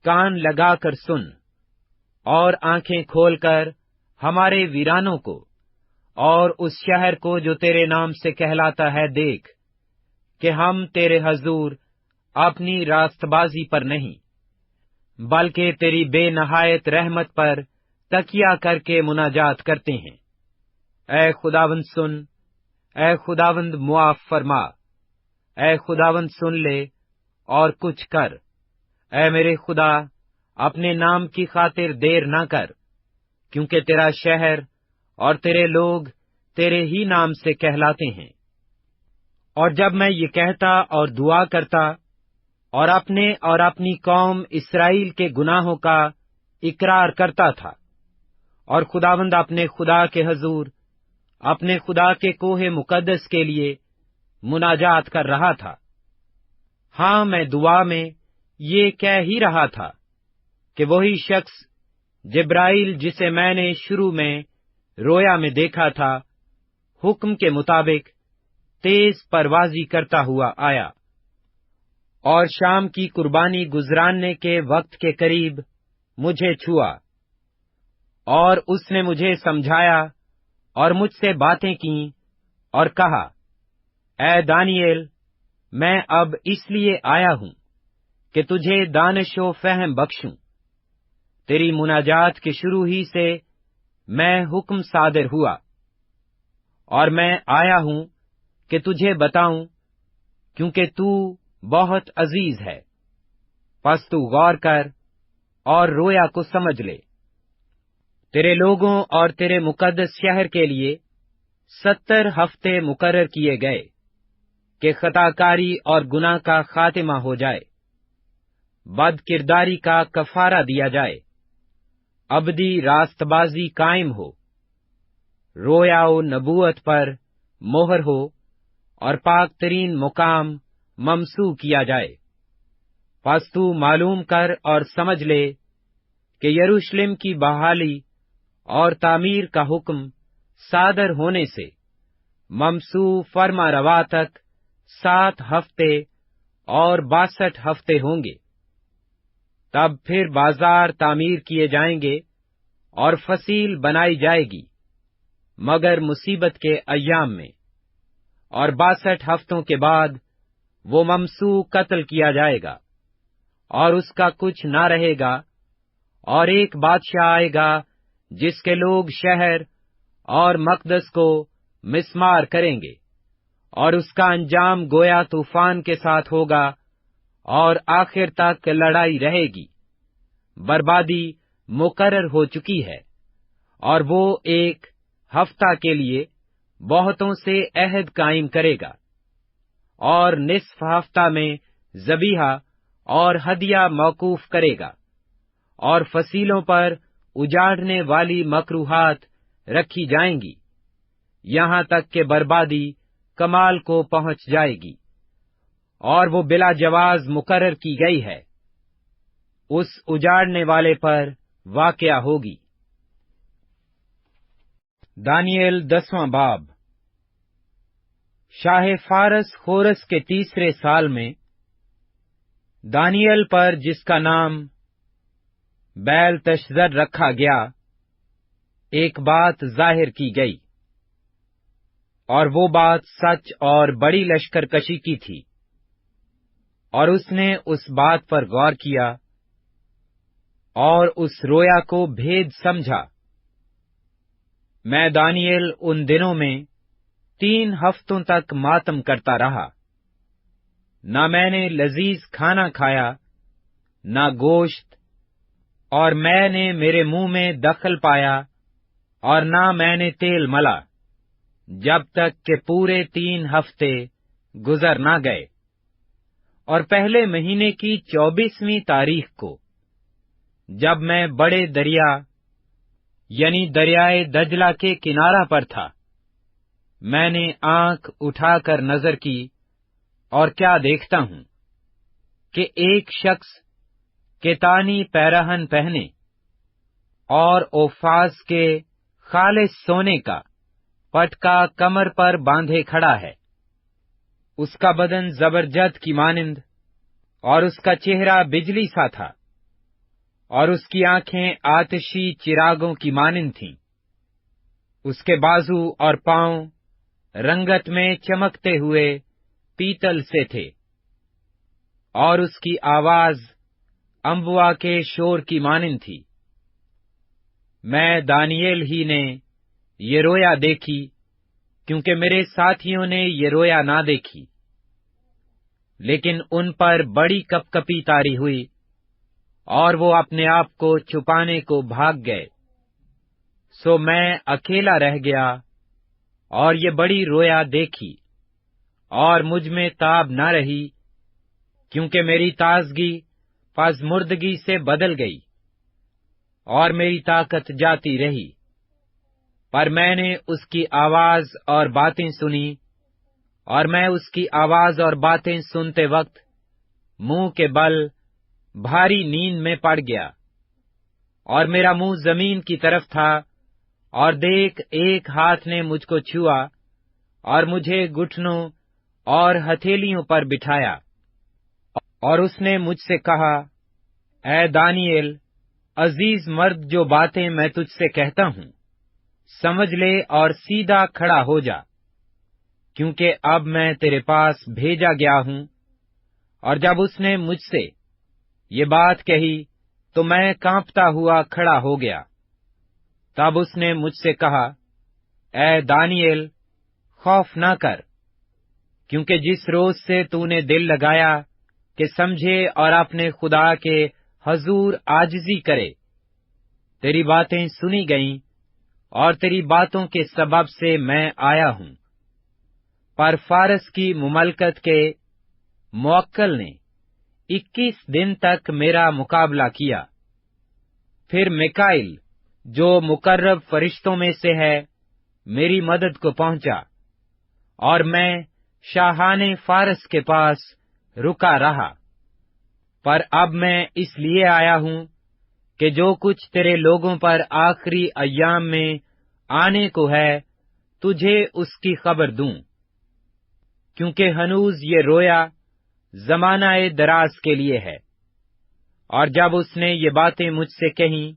کان لگا کر سن اور آنکھیں کھول کر ہمارے ویرانوں کو اور اس شہر کو جو تیرے نام سے کہلاتا ہے دیکھ، کہ ہم تیرے حضور اپنی راست بازی پر نہیں بلکہ تیری بے نہایت رحمت پر تکیہ کر کے مناجات کرتے ہیں۔ اے خداوند سن، اے خداوند معاف فرما، اے خداوند سن لے اور کچھ کر۔ اے میرے خدا، اپنے نام کی خاطر دیر نہ کر، کیونکہ تیرا شہر اور تیرے لوگ تیرے ہی نام سے کہلاتے ہیں۔ اور جب میں یہ کہتا اور دعا کرتا اور اپنے اور اپنی قوم اسرائیل کے گناہوں کا اقرار کرتا تھا، اور خداوند اپنے خدا کے حضور اپنے خدا کے کوہ مقدس کے لیے مناجات کر رہا تھا، ہاں میں دعا میں یہ کہہ ہی رہا تھا کہ وہی شخص جبرائیل جسے میں نے شروع میں رویا میں دیکھا تھا، حکم کے مطابق تیز پروازی کرتا ہوا آیا، اور شام کی قربانی گزراننے کے وقت کے قریب مجھے چھوا، اور اس نے مجھے سمجھایا اور مجھ سے باتیں کیں اور کہا، اے دانیئیل، میں اب اس لیے آیا ہوں کہ تجھے دانش و فہم بخشوں۔ تیری مناجات کے شروع ہی سے میں حکم صادر ہوا، اور میں آیا ہوں کہ تجھے بتاؤں، کیونکہ تو بہت عزیز ہے۔ پس تو غور کر اور رویا کو سمجھ لے۔ تیرے لوگوں اور تیرے مقدس شہر کے لیے 70 ہفتے مقرر کیے گئے کہ خطا کاری اور گناہ کا خاتمہ ہو جائے، بد کرداری کا کفارہ دیا جائے، ابدی راست بازی قائم ہو، رویا و نبوت پر مہر ہو، اور پاک ترین مقام ممسو کیا جائے۔ پس تو معلوم کر اور سمجھ لے کہ یروشلم کی بحالی اور تعمیر کا حکم صادر ہونے سے ممسو فرما روا تک 7 ہفتے اور 62 ہفتے ہوں گے۔ تب پھر بازار تعمیر کیے جائیں گے اور فصیل بنائی جائے گی، مگر مصیبت کے ایام میں، اور 62 ہفتوں کے بعد وہ ممسو قتل کیا جائے گا، اور اس کا کچھ نہ رہے گا، اور ایک بادشاہ آئے گا جس کے لوگ شہر اور مقدس کو مسمار کریں گے، اور اس کا انجام گویا طوفان کے ساتھ ہوگا، اور آخر تک لڑائی رہے گی۔ بربادی مقرر ہو چکی ہے، اور وہ 1 ہفتہ کے لیے بہتوں سے عہد قائم کرے گا، اور نصف ہفتہ میں ذبیحہ اور ہدیہ موقوف کرے گا، اور فصیلوں پر اجاڑنے والی مکروہات رکھی جائیں گی، یہاں تک کہ بربادی کمال کو پہنچ جائے گی، اور وہ بلا جواز مقرر کی گئی ہے، اس اجاڑنے والے پر واقع ہوگی۔ دانیل 10واں باب۔ شاہ فارس خورس کے تیسرے سال میں دانیل پر، جس کا نام بیل تشذر رکھا گیا، ایک بات ظاہر کی گئی، اور وہ بات سچ اور بڑی لشکر کشی کی تھی، اور اس نے اس بات پر غور کیا اور اس رویا کو بھید سمجھا۔ میں دانیل ان دنوں میں 3 ہفتوں تک ماتم کرتا رہا، نہ میں نے لذیذ کھانا کھایا، نہ گوشت، اور میں نے میرے منہ میں دخل پایا، اور نہ میں نے تیل ملا، جب تک کہ پورے 3 ہفتے گزر نہ گئے۔ اور پہلے مہینے کی 24ویں تاریخ کو، جب میں بڑے دریا یعنی دریائے دجلہ کے کنارہ پر تھا، میں نے آنکھ اٹھا کر نظر کی، اور کیا دیکھتا ہوں کہ ایک شخص کتانی پیراہن پہنے اور اوفاز کے خالص سونے کا پٹکا کمر پر باندھے کھڑا ہے۔ اس کا بدن زبرجد کی مانند اور اس کا چہرہ بجلی سا تھا، اور اس کی آنکھیں آتشی چراغوں کی مانند تھیں۔ اس کے بازو اور پاؤں رنگت میں چمکتے ہوئے پیتل سے تھے، اور اس کی آواز انبوا کے شور کی مانند تھی۔ میں دانیل ہی نے یہ رویا دیکھی، کیونکہ میرے ساتھیوں نے یہ رویا نہ دیکھی، لیکن ان پر بڑی کپکپی طاری ہوئی، اور وہ اپنے آپ کو چھپانے کو بھاگ گئے۔ سو میں اکیلا رہ گیا اور یہ بڑی رویا دیکھی، اور مجھ میں تاب نہ رہی، کیونکہ میری تازگی پزمردگی سے بدل گئی، اور میری طاقت جاتی رہی۔ پر میں نے اس کی آواز اور باتیں سنی، اور میں اس کی آواز اور باتیں سنتے وقت منہ کے بل بھاری نیند میں پڑ گیا، اور میرا منہ زمین کی طرف تھا، اور دیکھ ایک ہاتھ نے مجھ کو چھوا اور مجھے گھٹنوں اور ہتھیلیوں پر بٹھایا، اور اس نے مجھ سے کہا، اے دانیل، عزیز مرد، جو باتیں میں تجھ سے کہتا ہوں سمجھ لے اور سیدھا کھڑا ہو جا، کیونکہ اب میں تیرے پاس بھیجا گیا ہوں۔ اور جب اس نے مجھ سے یہ بات کہی تو میں کانپتا ہوا کھڑا ہو گیا۔ تب اس نے مجھ سے کہا، اے دانیل، خوف نہ کر، کیونکہ جس روز سے تو نے دل لگایا کہ سمجھے اور اپنے خدا کے حضور عاجزی کرے، تیری باتیں سنی گئیں، اور تیری باتوں کے سبب سے میں آیا ہوں۔ پر فارس کی مملکت کے موکل نے 21 دن تک میرا مقابلہ کیا۔ پھر میکائیل، جو مقرب فرشتوں میں سے ہے، میری مدد کو پہنچا، اور میں شاہان فارس کے پاس رکا رہا۔ پر اب میں اس لیے آیا ہوں کہ جو کچھ تیرے لوگوں پر آخری ایام میں آنے کو ہے، تجھے اس کی خبر دوں، کیونکہ ہنوز یہ رویا زمانہ دراز کے لیے ہے۔ اور جب اس نے یہ باتیں مجھ سے کہیں،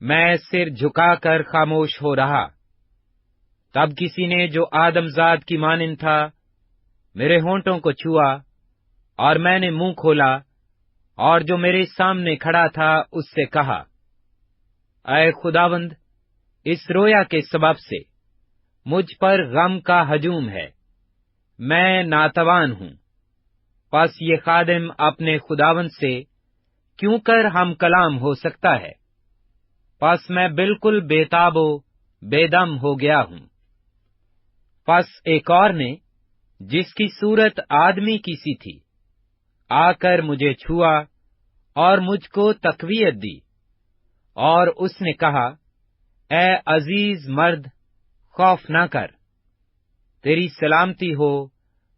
میں سر جھکا کر خاموش ہو رہا۔ تب کسی نے جو آدم زاد کی مانند تھا میرے ہونٹوں کو چھوا، اور میں نے منہ کھولا، اور جو میرے سامنے کھڑا تھا اس سے کہا، اے خداوند، اس رویا کے سبب سے مجھ پر غم کا ہجوم ہے، میں ناتوان ہوں۔ پس یہ خادم اپنے خداوند سے کیوں کر ہم کلام ہو سکتا ہے؟ پس میں بالکل بے تاب و بے دم ہو گیا ہوں۔ پس ایک اور نے، جس کی صورت آدمی کی سی تھی، آ کر مجھے چھوا اور مجھ کو تقویت دی، اور اس نے کہا، اے عزیز مرد، خوف نہ کر، تیری سلامتی ہو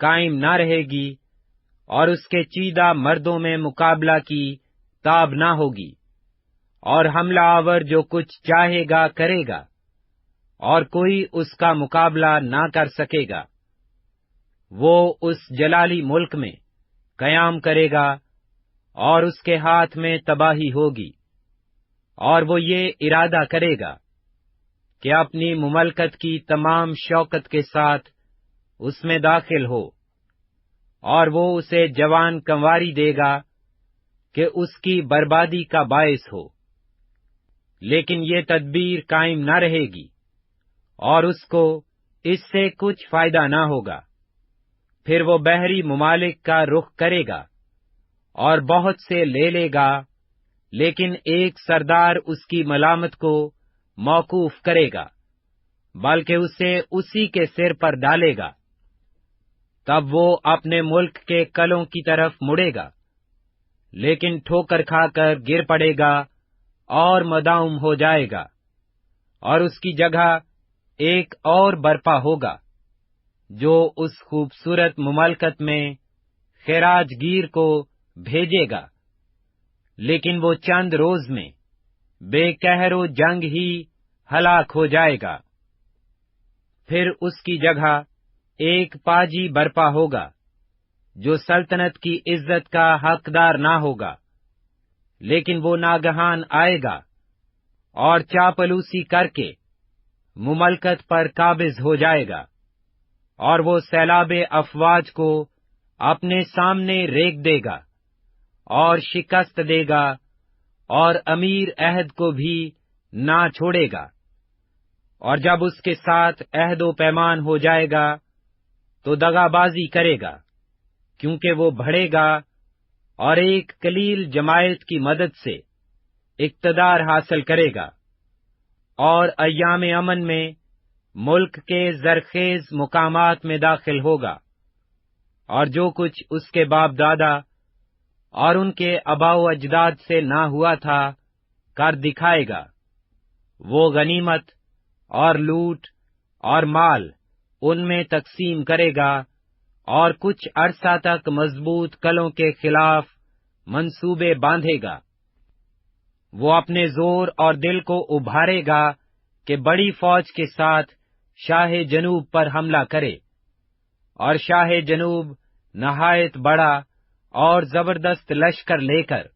قائم نہ رہے گی، اور اس کے چیدہ مردوں میں مقابلہ کی تاب نہ ہوگی، اور حملہ آور جو کچھ چاہے گا کرے گا، اور کوئی اس کا مقابلہ نہ کر سکے گا۔ وہ اس جلالی ملک میں قیام کرے گا، اور اس کے ہاتھ میں تباہی ہوگی، اور وہ یہ ارادہ کرے گا کہ اپنی مملکت کی تمام شوکت کے ساتھ اس میں داخل ہو، اور وہ اسے جوان کنواری دے گا کہ اس کی بربادی کا باعث ہو، لیکن یہ تدبیر قائم نہ رہے گی، اور اس کو اس سے کچھ فائدہ نہ ہوگا۔ پھر وہ بحری ممالک کا رخ کرے گا، اور بہت سے لے لے گا، لیکن ایک سردار اس کی ملامت کو موقوف کرے گا، بلکہ اسے اسی کے سر پر ڈالے گا۔ تب وہ اپنے ملک کے قلعوں کی طرف مڑے گا، لیکن ٹھوکر کھا کر گر پڑے گا اور مداوم ہو جائے گا، اور اس کی جگہ ایک اور برپا ہوگا جو اس خوبصورت مملکت میں خراج گیر کو بھیجے گا، لیکن وہ چند روز میں بے قہر و جنگ ہی ہلاک ہو جائے گا۔ پھر اس کی جگہ ایک پاجی برپا ہوگا جو سلطنت کی عزت کا حقدار نہ ہوگا، لیکن وہ ناگہان آئے گا اور چاپلوسی کر کے مملکت پر قابض ہو جائے گا، اور وہ سیلاب افواج کو اپنے سامنے ریگ دے گا اور شکست دے گا، اور امیر عہد کو بھی نہ چھوڑے گا، اور جب اس کے ساتھ عہد و پیمان ہو جائے گا تو دغا بازی کرے گا، کیونکہ وہ بڑھے گا اور ایک قلیل جماعت کی مدد سے اقتدار حاصل کرے گا، اور ایام امن میں ملک کے زرخیز مقامات میں داخل ہوگا، اور جو کچھ اس کے باپ دادا اور ان کے آباء و اجداد سے نہ ہوا تھا کر دکھائے گا۔ وہ غنیمت اور لوٹ اور مال ان میں تقسیم کرے گا، اور کچھ عرصہ تک مضبوط قلعوں کے خلاف منصوبے باندھے گا۔ وہ اپنے زور اور دل کو ابھارے گا کہ بڑی فوج کے ساتھ شاہ جنوب پر حملہ کرے، اور شاہ جنوب نہایت بڑا اور زبردست لشکر لے کر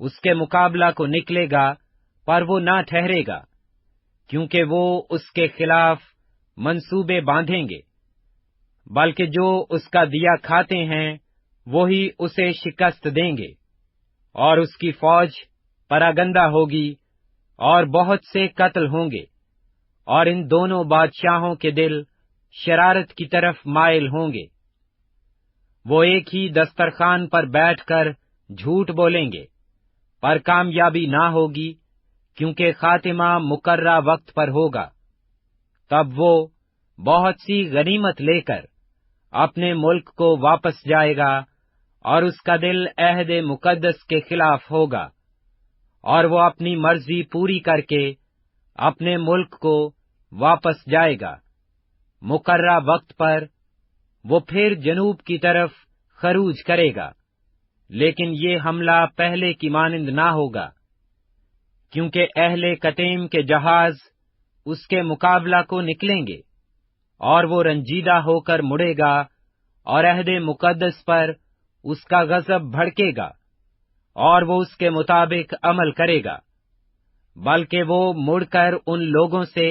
اس کے مقابلہ کو نکلے گا، پر وہ نہ ٹھہرے گا، کیونکہ وہ اس کے خلاف منصوبے باندھیں گے، بلکہ جو اس کا دیا کھاتے ہیں وہی اسے شکست دیں گے، اور اس کی فوج پراگندہ ہوگی، اور بہت سے قتل ہوں گے، اور ان دونوں بادشاہوں کے دل شرارت کی طرف مائل ہوں گے۔ وہ ایک ہی دسترخوان پر بیٹھ کر جھوٹ بولیں گے، پر کامیابی نہ ہوگی، کیونکہ خاتمہ مقررہ وقت پر ہوگا۔ تب وہ بہت سی غنیمت لے کر اپنے ملک کو واپس جائے گا، اور اس کا دل عہد مقدس کے خلاف ہوگا، اور وہ اپنی مرضی پوری کر کے اپنے ملک کو واپس جائے گا۔ مقررہ وقت پر وہ پھر جنوب کی طرف خروج کرے گا، لیکن یہ حملہ پہلے کی مانند نہ ہوگا، کیونکہ اہل قتیم کے جہاز اس کے مقابلہ کو نکلیں گے، اور وہ رنجیدہ ہو کر مڑے گا، اور عہد مقدس پر اس کا غضب بھڑکے گا، اور وہ اس کے مطابق عمل کرے گا، بلکہ وہ مڑ کر ان لوگوں سے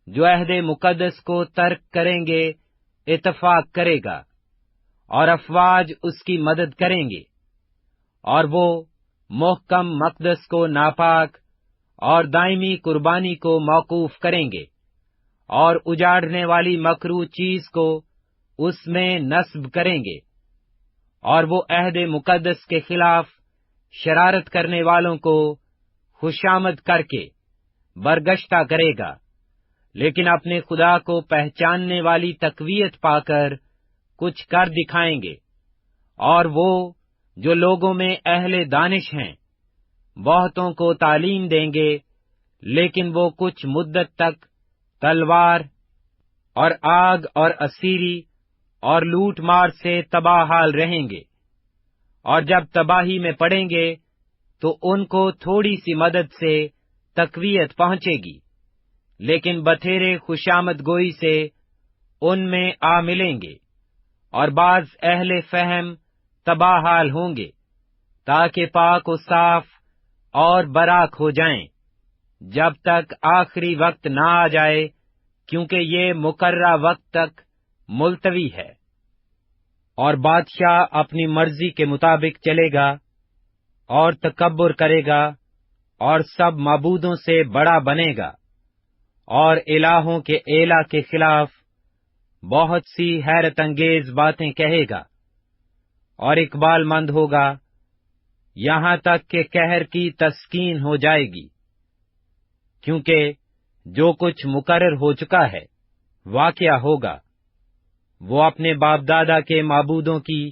جو عہد مقدس کو ترک کریں گے اتفاق کرے گا، اور افواج اس کی مدد کریں گے، اور وہ محکم مقدس کو ناپاک اور دائمی قربانی کو موقوف کریں گے، اور اجاڑنے والی مکروہ چیز کو اس میں نصب کریں گے، اور وہ عہد مقدس کے خلاف شرارت کرنے والوں کو خوشامد کر کے برگشتہ کرے گا، لیکن اپنے خدا کو پہچاننے والی تقویت پا کر کچھ کر دکھائیں گے، اور وہ جو لوگوں میں اہل دانش ہیں بہتوں کو تعلیم دیں گے، لیکن وہ کچھ مدت تک تلوار اور آگ اور اسیری اور لوٹ مار سے تباہ حال رہیں گے، اور جب تباہی میں پڑیں گے تو ان کو تھوڑی سی مدد سے تقویت پہنچے گی، لیکن بتھیرے خوشامد گوئی سے ان میں آ ملیں گے، اور بعض اہل فہم تباہ حال ہوں گے، تاکہ پاک و صاف اور براک ہو جائیں، جب تک آخری وقت نہ آ جائے، کیونکہ یہ مقررہ وقت تک ملتوی ہے۔ اور بادشاہ اپنی مرضی کے مطابق چلے گا اور تکبر کرے گا اور سب معبودوں سے بڑا بنے گا، اور الہوں کے الہ کے خلاف بہت سی حیرت انگیز باتیں کہے گا، اور اقبال مند ہوگا، یہاں تک کہ قہر کی تسکین ہو جائے گی، کیونکہ جو کچھ مقرر ہو چکا ہے واقعہ ہوگا۔ وہ اپنے باپ دادا کے معبودوں کی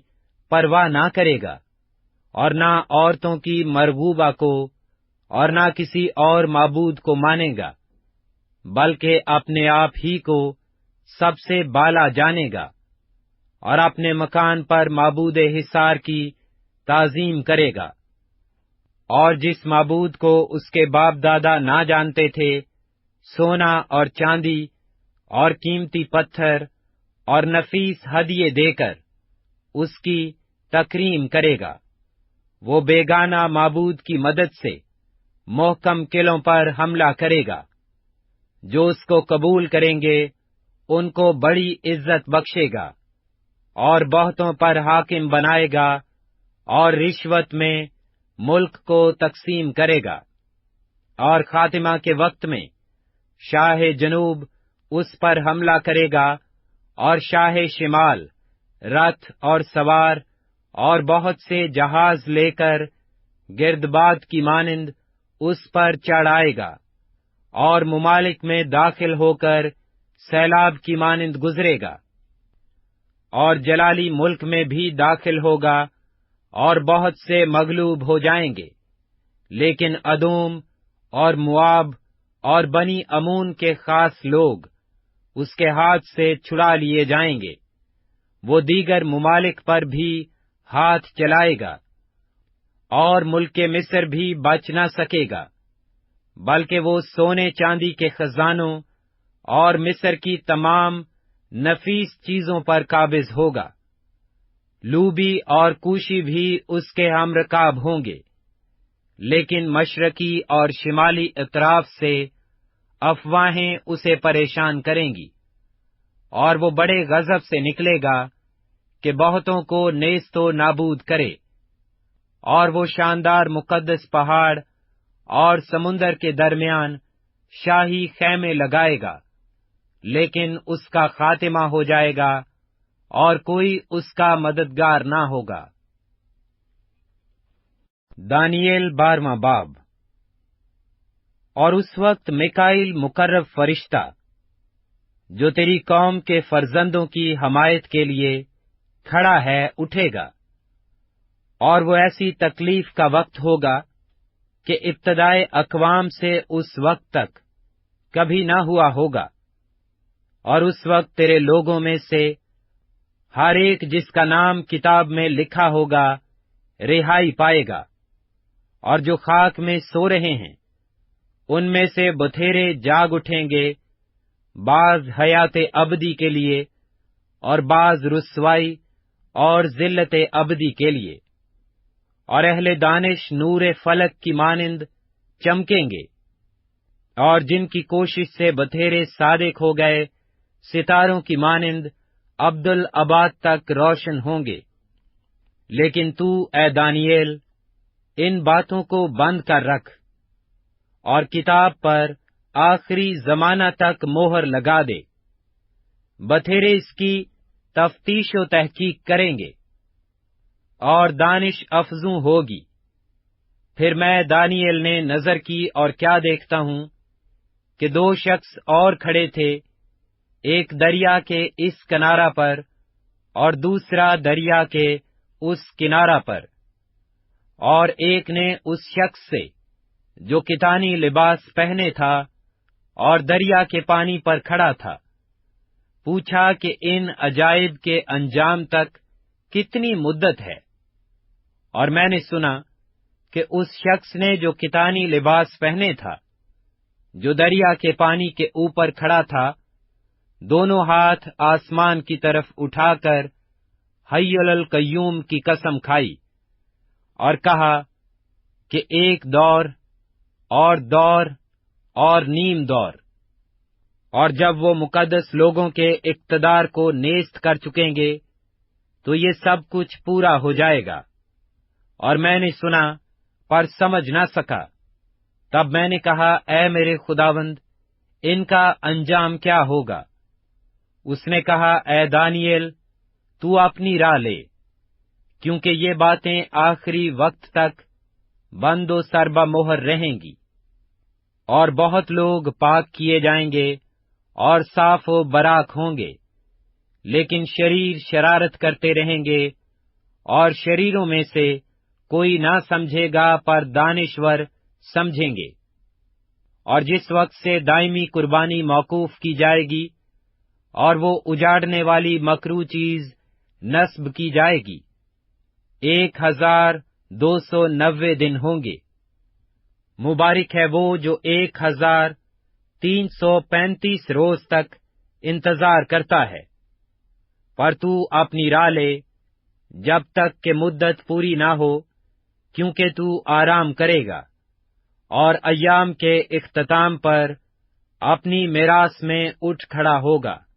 پرواہ نہ کرے گا، اور نہ عورتوں کی مرغوبہ کو، اور نہ کسی اور معبود کو مانے گا، بلکہ اپنے آپ ہی کو سب سے بالا جانے گا، اور اپنے مکان پر معبود حصار کی تعظیم کرے گا، اور جس معبود کو اس کے باپ دادا نہ جانتے تھے، سونا اور چاندی اور قیمتی پتھر اور نفیس ہدیے دے کر اس کی تکریم کرے گا۔ وہ بیگانہ معبود کی مدد سے محکم قلعوں پر حملہ کرے گا۔ جو اس کو قبول کریں گے ان کو بڑی عزت بخشے گا، اور بہتوں پر حاکم بنائے گا، اور رشوت میں ملک کو تقسیم کرے گا۔ اور خاتمہ کے وقت میں شاہ جنوب اس پر حملہ کرے گا، اور شاہ شمال رتھ اور سوار اور بہت سے جہاز لے کر گردباد کی مانند اس پر چڑھ آئے گا، اور ممالک میں داخل ہو کر سیلاب کی مانند گزرے گا، اور جلالی ملک میں بھی داخل ہوگا، اور بہت سے مغلوب ہو جائیں گے، لیکن ادوم اور مواب اور بنی امون کے خاص لوگ اس کے ہاتھ سے چھڑا لیے جائیں گے۔ وہ دیگر ممالک پر بھی ہاتھ چلائے گا، اور ملک مصر بھی بچ نہ سکے گا، بلکہ وہ سونے چاندی کے خزانوں اور مصر کی تمام نفیس چیزوں پر قابض ہوگا۔ لوبی اور کوشی بھی اس کے ہم رکاب ہوں گے، لیکن مشرقی اور شمالی اطراف سے افواہیں اسے پریشان کریں گی، اور وہ بڑے غضب سے نکلے گا کہ بہتوں کو نیست و نابود کرے، اور وہ شاندار مقدس پہاڑ اور سمندر کے درمیان شاہی خیمے لگائے گا، لیکن اس کا خاتمہ ہو جائے گا، اور کوئی اس کا مددگار نہ ہوگا۔ دانییل 12واں باب۔ اور اس وقت میکائیل مقرب فرشتہ جو تیری قوم کے فرزندوں کی حمایت کے لیے کھڑا ہے اٹھے گا، اور وہ ایسی تکلیف کا وقت ہوگا کہ ابتدائے اقوام سے اس وقت تک کبھی نہ ہوا ہوگا، اور اس وقت تیرے لوگوں میں سے ہر ایک جس کا نام کتاب میں لکھا ہوگا رہائی پائے گا، اور جو خاک میں سو رہے ہیں ان میں سے بتھیرے جاگ اٹھیں گے، بعض حیات ابدی کے لیے اور بعض رسوائی اور ذلت ابدی کے لیے، اور اہل دانش نور فلک کی مانند چمکیں گے، اور جن کی کوشش سے بتھیرے صادق ہو گئے ستاروں کی مانند عبدالآباد تک روشن ہوں گے۔ لیکن تو اے دانییل ان باتوں کو بند کر رکھ، اور کتاب پر آخری زمانہ تک مہر لگا دے۔ بتھیرے اس کی تفتیش و تحقیق کریں گے، اور دانش افزوں ہوگی۔ پھر میں دانییل نے نظر کی اور کیا دیکھتا ہوں کہ دو شخص اور کھڑے تھے، ایک دریا کے اس کنارہ پر اور دوسرا دریا کے اس کنارہ پر، اور ایک نے اس شخص سے جو کتانی لباس پہنے تھا اور دریا کے پانی پر کھڑا تھا پوچھا کہ ان عجائب کے انجام تک کتنی مدت ہے؟ اور میں نے سنا کہ اس شخص نے جو کتانی لباس پہنے تھا، جو دریا کے پانی کے اوپر کھڑا تھا، دونوں ہاتھ آسمان کی طرف اٹھا کر حی القیوم کی قسم کھائی اور کہا کہ ایک دور اور نیم دور، اور جب وہ مقدس لوگوں کے اقتدار کو نیست کر چکیں گے تو یہ سب کچھ پورا ہو جائے گا۔ اور میں نے سنا پر سمجھ نہ سکا۔ تب میں نے کہا، اے میرے خداوند، ان کا انجام کیا ہوگا؟ اس نے کہا، اے دانیئیل، تو اپنی راہ لے، کیونکہ یہ باتیں آخری وقت تک بند و سربہ مہر رہیں گی، اور بہت لوگ پاک کیے جائیں گے اور صاف و براک ہوں گے، لیکن شریر شرارت کرتے رہیں گے، اور شریروں میں سے کوئی نہ سمجھے گا پر دانشور سمجھیں گے۔ اور جس وقت سے دائمی قربانی موقوف کی جائے گی اور وہ اجاڑنے والی مکروہ چیز نصب کی جائے گی، 1290 دن ہوں گے۔ مبارک ہے وہ جو 1335 روز تک انتظار کرتا ہے۔ پر تو اپنی راہ لے جب تک کہ مدت پوری نہ ہو، کیونکہ تو آرام کرے گا اور ایام کے اختتام پر اپنی میراث میں اٹھ کھڑا ہوگا۔